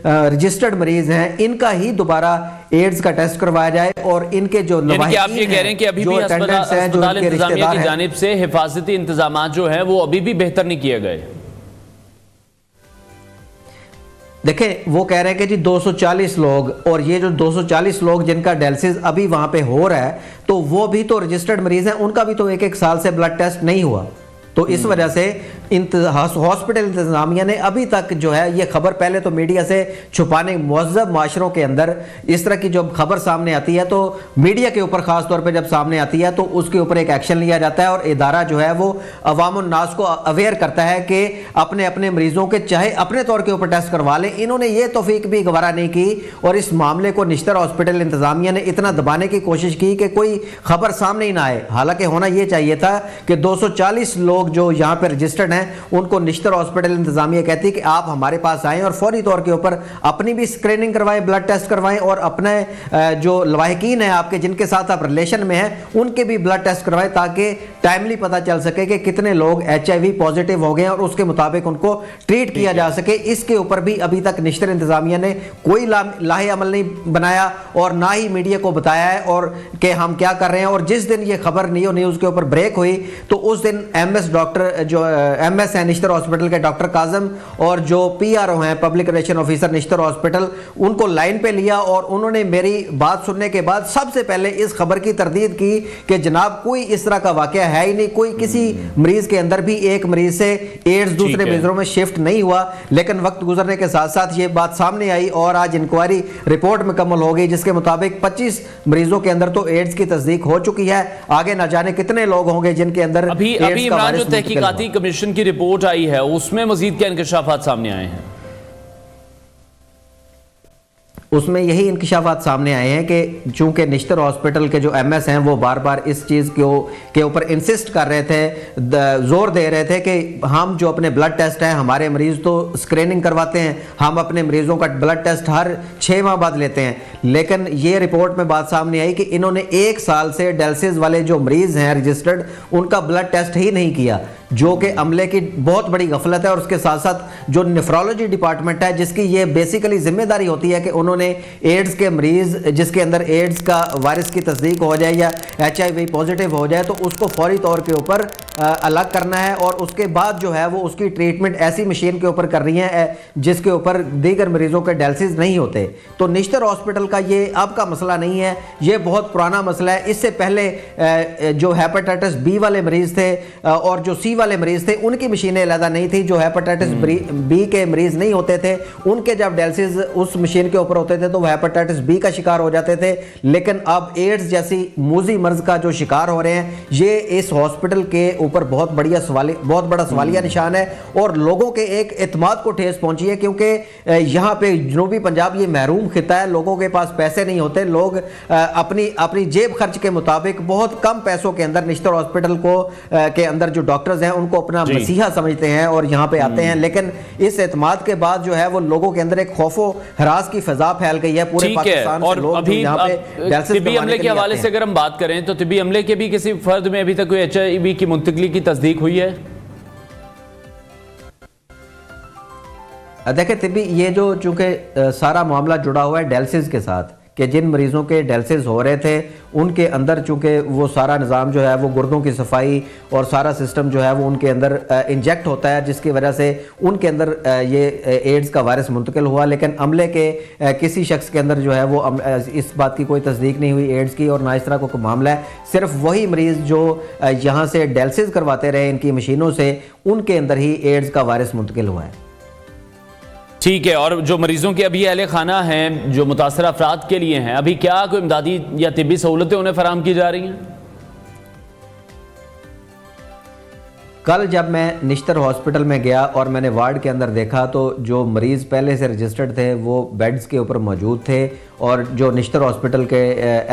[SPEAKER 8] रजिस्टर्ड मरीज हैं इनका ही दोबारा एड्स का टेस्ट करवाया जाए, और इनके जो
[SPEAKER 1] आप ये कह रहे हैं कि अभी भी अस्पताल इंतजामिया की जानिब से हिफाजती इंतजाम जो है वो अभी भी बेहतर नहीं किए गए।
[SPEAKER 8] देखें, वो कह रहे हैं कि जी 240 लोग, और ये जो 240 लोग जिनका डायलिसिस अभी वहां पे हो रहा है तो वो भी तो रजिस्टर्ड मरीज हैं, उनका भी तो 1-1 साल से ब्लड टेस्ट नहीं हुआ। तो इस वजह से हॉस्पिटल इंतजामिया ने अभी तक जो है ये खबर पहले तो मीडिया से छुपाने, मुहज़्ज़ब माशरों के अंदर इस तरह की जब खबर सामने आती है तो मीडिया के ऊपर खास तौर पे जब सामने आती है तो उसके ऊपर एक एक्शन लिया जाता है, और इदारा जो है वो अवामुन नास को अवेयर करता है कि अपने अपने मरीजों के चाहे अपने तौर के ऊपर टेस्ट करवा लें। इन्होंने ये तौफीक भी गवारा नहीं की, और इस मामले को निश्तर हॉस्पिटल इंतजामिया ने इतना दबाने की कोशिश की कि कोई खबर सामने ही ना आए। हालांकि होना यह चाहिए था कि 240 लोग जो यहाँ पे रजिस्टर्ड हैं उनको निश्तर हॉस्पिटल इंतजामिया कहती है कि आप हमारे पास आएं और फौरी तौर के ऊपर अपनी भी स्क्रीनिंग करवाएं, ब्लड टेस्ट करवाएं, और अपने जो लवाहिकीन है आपके जिनके साथ आप रिलेशन में हैं उनके भी ब्लड टेस्ट करवाएं, ताकि टाइमली पता चल सके कि कितने लोग HIV पॉजिटिव हो गए और उसके मुताबिक उनको ट्रीट किया जा सके। इसके ऊपर भी अभी तक निश्तर इंतजामिया ने कोई लाहे अमल नहीं बनाया और ना ही मीडिया को बताया है और कि हम क्या कर रहे हैं। और जिस दिन ये खबर नियो न्यूज़ के ऊपर ब्रेक हुई तो उस दिन MS डॉक्टर जो MS है निश्तर हॉस्पिटल के डॉक्टर काजम और जो PRO हैं public relation officer Nishtar hospital, उनको लाइन पे लिया और उन्होंने मेरी बात सुनने के बाद सबसे पहले इस खबर की तरदीद की कि जनाब कोई इस तरह का वाकया है ही नहीं, कोई किसी मरीज के अंदर भी एक मरीज से एड्स दूसरे मरीजों में शिफ्ट नहीं हुआ। लेकिन वक्त गुजरने के साथ साथ ये बात सामने आई और आज इंक्वायरी रिपोर्ट मुकम्मल हो गई जिसके मुताबिक 25 मरीजों के अंदर तो एड्स की तस्दीक हो चुकी है। आगे न जाने कितने लोग होंगे जिनके अंदर
[SPEAKER 1] अभी इमरान जो तहकीकाती कमीशन की रिपोर्ट आई है उसमें मजीद क्या इंकशाफात सामने आए हैं?
[SPEAKER 8] उसमें यही इंकशाफात सामने आए हैं कि चूंकि निश्तर हॉस्पिटल के जो MS हैं वो बार बार इस चीज़ के ऊपर इंसिस्ट कर रहे थे, जोर दे रहे थे कि हम जो अपने ब्लड टेस्ट हैं, हमारे मरीज़ तो स्क्रीनिंग करवाते हैं, हम अपने मरीज़ों का ब्लड टेस्ट हर 6 माह बाद लेते हैं। लेकिन ये रिपोर्ट में बात सामने आई कि इन्होंने 1 साल से डायलिसिस वाले जो मरीज़ हैं रजिस्टर्ड उनका ब्लड टेस्ट ही नहीं किया, जो कि अमले की बहुत बड़ी गफलत है। और उसके साथ साथ जो नेफ्रोलॉजी डिपार्टमेंट है जिसकी ये बेसिकली जिम्मेदारी होती है कि उन्होंने एड्स के मरीज जिसके अंदर एड्स का वायरस की तस्दीक हो जाए या HIV पॉजिटिव हो जाए तो उसको फौरी तौर के ऊपर अलग करना है और उसके बाद जो है वो उसकी ट्रीटमेंट ऐसी मशीन के ऊपर कर रही है जिसके ऊपर दीगर मरीजों के डायलिसिस नहीं होते। तो निश्तर हॉस्पिटल का ये अब का मसला नहीं है, ये बहुत पुराना मसला है। इससे पहले जो हेपेटाइटिस B वाले मरीज थे और जो C वाले मरीज थे उनकी मशीनें अलग नहीं थी। जो हेपेटाइटिस B के मरीज नहीं होते थे उनके जब डायलिसिस उस मशीन के ऊपर होते थे तो वह हेपेटाइटिस B का शिकार हो जाते थे। लेकिन अब एड्स जैसी मूजी मर्ज का जो शिकार हो रहे हैं ये इस हॉस्पिटल के ऊपर बहुत बड़ा सवालिया निशान है और लोगों के एक एतमाद को ठेस पहुंची है, क्योंकि यहाँ पे जनूबी पंजाब ये महरूम खिता है, लोगों के पास पैसे नहीं होते, लोग अपनी जेब खर्च के मुताबिक बहुत कम पैसों के अंदर निश्तर हॉस्पिटल को के अंदर जो डॉक्टर्स हैं उनको अपना मसीहा समझते हैं और यहाँ पे आते हैं। लेकिन इस एतमाद के बाद जो है वो लोगों के अंदर एक खौफो हरास की फिजा फैल गई है पूरे पाकिस्तान से। लोग
[SPEAKER 1] अभी तिब्बी अमले के हवाले से अगर हम बात करें तो तिब्बी अमले के भी किसी फर्द में अभी तक कोई HIV की मुंतकिली की तस्दीक हुई है?
[SPEAKER 8] देखें तिब्बी ये जो चूँकि सारा मामला जुड़ा हुआ है डायलिसिस के साथ, कि जिन मरीज़ों के डायलिसिस हो रहे थे उनके अंदर चूँकि वो सारा निज़ाम जो है वो गुर्दों की सफाई और सारा सिस्टम जो है वो उनके अंदर इंजेक्ट होता है, जिसकी वजह से उनके अंदर ये एड्स का वायरस मुंतकिल हुआ। लेकिन अमले के किसी शख्स के अंदर जो है वो इस बात की कोई तस्दीक नहीं हुई एड्स की, और ना इस तरह को मामला है। सिर्फ वही मरीज़ जो यहाँ से डायलिसिस करवाते रहे इनकी मशीनों से, उनके अंदर ही एड्स का वायरस मुंतकिल हुआ है।
[SPEAKER 1] ठीक है, और जो मरीजों के अभी अहले खाना हैं जो मुतासर अफराद के लिए हैं, अभी क्या कोई इमदादी या तिब्बी सहूलतें उन्हें फराहम की जा रही हैं?
[SPEAKER 8] कल जब मैं निश्तर हॉस्पिटल में गया और मैंने वार्ड के अंदर देखा तो जो मरीज़ पहले से रजिस्टर्ड थे वो बेड्स के ऊपर मौजूद थे, और जो निश्तर हॉस्पिटल के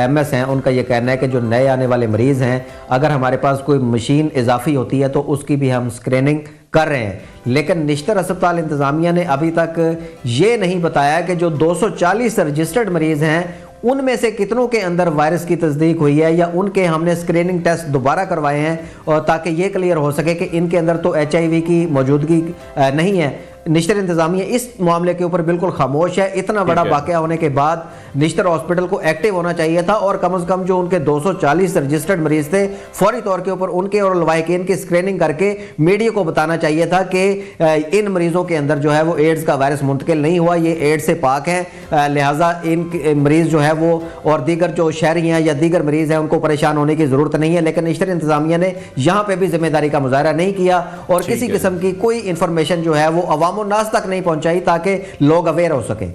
[SPEAKER 8] एमएस हैं उनका ये कहना है कि जो नए आने वाले मरीज़ हैं अगर हमारे पास कोई मशीन इजाफी होती है तो उसकी भी हम स्क्रीनिंग कर रहे हैं। लेकिन निश्तर अस्पताल इंतज़ामिया ने अभी तक ये नहीं बताया कि जो 240 रजिस्टर्ड मरीज़ हैं उनमें से कितनों के अंदर वायरस की तस्दीक हुई है या उनके हमने स्क्रीनिंग टेस्ट दोबारा करवाए हैं, और ताकि ये क्लियर हो सके कि इनके अंदर तो HIV की मौजूदगी नहीं है। निश्तर इंतज़ामिया इस मामले के ऊपर बिल्कुल खामोश है। इतना बड़ा वाक़या होने के बाद निश्तर हॉस्पिटल को एक्टिव होना चाहिए था, और कम से कम जो उनके 240 रजिस्टर्ड मरीज थे फौरी तौर के ऊपर उनके और लवाहिकीन की स्क्रीनिंग करके मीडिया को बताना चाहिए था कि इन मरीजों के अंदर जो है वो एड्स का वायरस मुंतकिल नहीं हुआ, ये एड्स से पाक है, लिहाजा इन मरीज जो है वो और दीगर जो शहरी हैं या दीगर मरीज हैं उनको परेशान होने की ज़रूरत नहीं है। लेकिन निश्तर इंतज़ामिया ने यहाँ पर भी जिम्मेदारी का मुजाहरा नहीं किया और किसी किस्म की कोई इंफॉर्मेशन जो है वो अवाम-उन्नास तक नहीं पहुंचाई ताकि लोग अवेयर हो सके।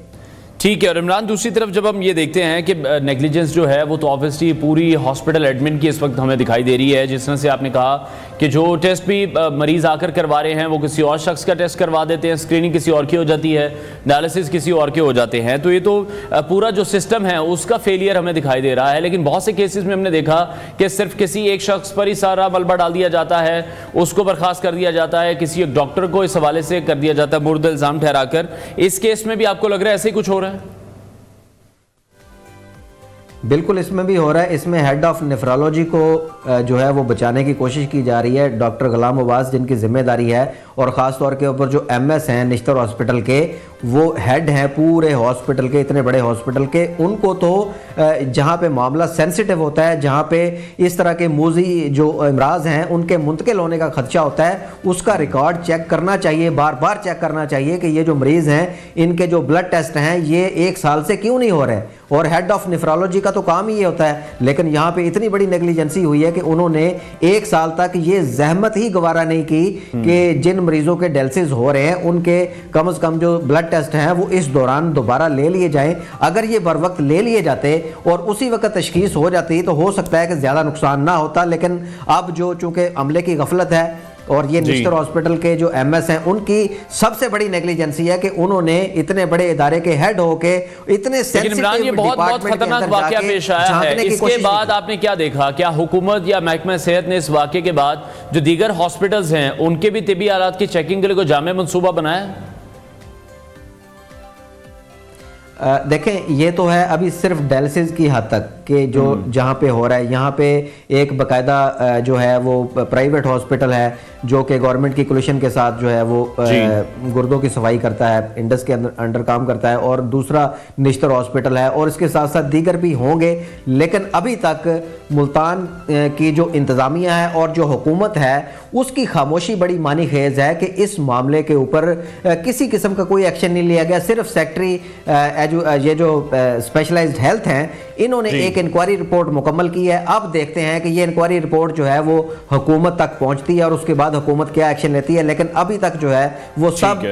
[SPEAKER 1] ठीक है, और इमरान दूसरी तरफ जब हम ये देखते हैं कि नेग्लिजेंस जो है वो तो ऑब्वियसली पूरी हॉस्पिटल एडमिन की इस वक्त हमें दिखाई दे रही है। जिस तरह से आपने कहा कि जो टेस्ट भी मरीज आकर करवा रहे हैं वो किसी और शख्स का टेस्ट करवा देते हैं, स्क्रीनिंग किसी और की हो जाती है, डायलिसिस किसी और के हो जाते हैं, तो ये तो पूरा जो सिस्टम है उसका फेलियर हमें दिखाई दे रहा है। लेकिन बहुत से केसेस में हमने देखा कि सिर्फ किसी एक शख्स पर ही सारा मलबा डाल दिया जाता है, उसको बर्खास्त कर दिया जाता है, किसी एक डॉक्टर को इस हवाले से कर दिया जाता है मुर्द इल्ज़ाम ठहराकर। इस केस में भी आपको लग रहा है ऐसे ही कुछ हो रहा है?
[SPEAKER 8] बिल्कुल इसमें भी हो रहा है। इसमें हेड ऑफ नेफ्रोलॉजी को जो है वो बचाने की कोशिश की जा रही है, डॉक्टर गुलाम अब्बास जिनकी जिम्मेदारी है, और ख़ास तौर के ऊपर जो एमएस हैं निश्तर हॉस्पिटल के, वो हेड हैं पूरे हॉस्पिटल के, इतने बड़े हॉस्पिटल के, उनको तो जहाँ पे मामला सेंसिटिव होता है, जहाँ पे इस तरह के मूजी जो अमराज हैं उनके मुंतकिल होने का खदशा होता है, उसका रिकॉर्ड चेक करना चाहिए, बार बार चेक करना चाहिए कि ये जो मरीज़ हैं इनके जो ब्लड टेस्ट हैं ये 1 साल से क्यों नहीं हो रहे। और हेड ऑफ नेफ्रोलॉजी का तो काम ही ये होता है, लेकिन यहाँ पे इतनी बड़ी नेग्लिजेंसी हुई है कि उन्होंने 1 साल तक ये जहमत ही गवारा नहीं की कि जिन मरीजों के डायलिसिस हो रहे हैं उनके कम से कम जो ब्लड टेस्ट हैं वो इस दौरान दोबारा ले लिए जाएं। अगर ये बर वक्त ले लिए जाते और उसी वक्त तशखीस हो जाती तो हो सकता है कि ज़्यादा नुकसान ना होता। लेकिन अब जो चूँकि अमले की गफलत है और ये निश्तर हॉस्पिटल के जो एमएस हैं उनकी सबसे बड़ी नेग्लिजेंसी है कि उन्होंने इतने बड़े इदारे के हेड होके इतने सेंसिटिव
[SPEAKER 1] ये बहुत खतरनाक वाकया पेश आया है। इसके बाद आपने क्या देखा? क्या हुकूमत या महकमा सेहत ने इस वाकये के बाद जो दीगर हॉस्पिटल्स हैं उनके भी तिब्बी आलात की चेकिंग के लिए कोई जामे मंसूबा बनाया?
[SPEAKER 8] देखें ये तो है अभी सिर्फ डायलिसिस की हद तक कि जो जहाँ पे हो रहा है, यहाँ पे एक बाकायदा जो है वो प्राइवेट हॉस्पिटल है जो कि गवर्नमेंट की कोलिशन के साथ जो है वो गुर्दों की सफाई करता है, इंडस के अंडर काम करता है, और दूसरा निश्तर हॉस्पिटल है, और इसके साथ साथ दीगर भी होंगे। लेकिन अभी तक मुल्तान की जो इंतज़ामिया है और जो हुकूमत है उसकी खामोशी बड़ी मानी खेज है कि इस मामले के ऊपर किसी किस्म का कोई एक्शन नहीं लिया गया। सिर्फ सेक्रेटरी ये जो स्पेशलाइज्ड हेल्थ हैं इन्होंने एक इंक्वायरी रिपोर्ट मुकम्मल की है। अब देखते हैं कि ये इंक्वायरी रिपोर्ट जो है वो हुकूमत तक पहुंचती है और उसके बाद हुकूमत क्या एक्शन लेती है। लेकिन अभी तक जो है वो सब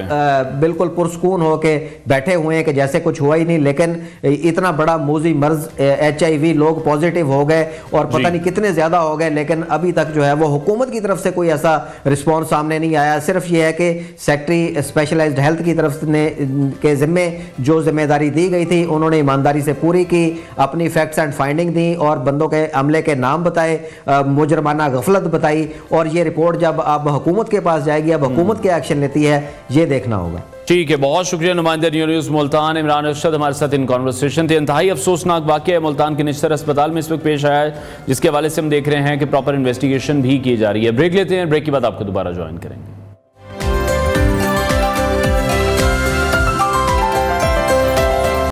[SPEAKER 8] बिल्कुल पुरसकून होके बैठे हुए हैं कि जैसे कुछ हुआ ही नहीं। लेकिन इतना बड़ा मूजी मर्ज HIV लोग पॉजिटिव हो गए और पता नहीं कितने ज्यादा हो गए, लेकिन अभी तक जो है वो हुकूमत की तरफ से कोई ऐसा रिस्पॉन्स सामने नहीं आया। सिर्फ ये है कि सेक्रेटरी स्पेशलाइज्ड हेल्थ की तरफ के जिम्मे जो जिम्मेदारी दी गई थी उन्होंने ईमानदारी से पूरी की, अपनी फैक्ट्स एंड फाइंडिंग दी और बंदों के अमले के नाम बताए, मुजरमाना गफलत बताई, और ये रिपोर्ट जब अब हुकूमत के पास जाएगी, अब हुकूमत क्या एक्शन लेती है ये देखना होगा।
[SPEAKER 1] ठीक है, बहुत शुक्रिया नुमाइंदे न्यूज़ मुल्तान इमरान अरशद हमारे साथ इन कॉन्वर्सेशन थे। इंतहाई अफसोसनाक वाक़या मुल्तान के निश्तर अस्पताल में इस वक्त पेश आया है, जिसके हवाले से हम देख रहे हैं कि प्रॉपर इन्वेस्टिगेशन भी की जा रही है। ब्रेक लेते हैं, ब्रेक के बाद आपको दोबारा ज्वाइन करेंगे।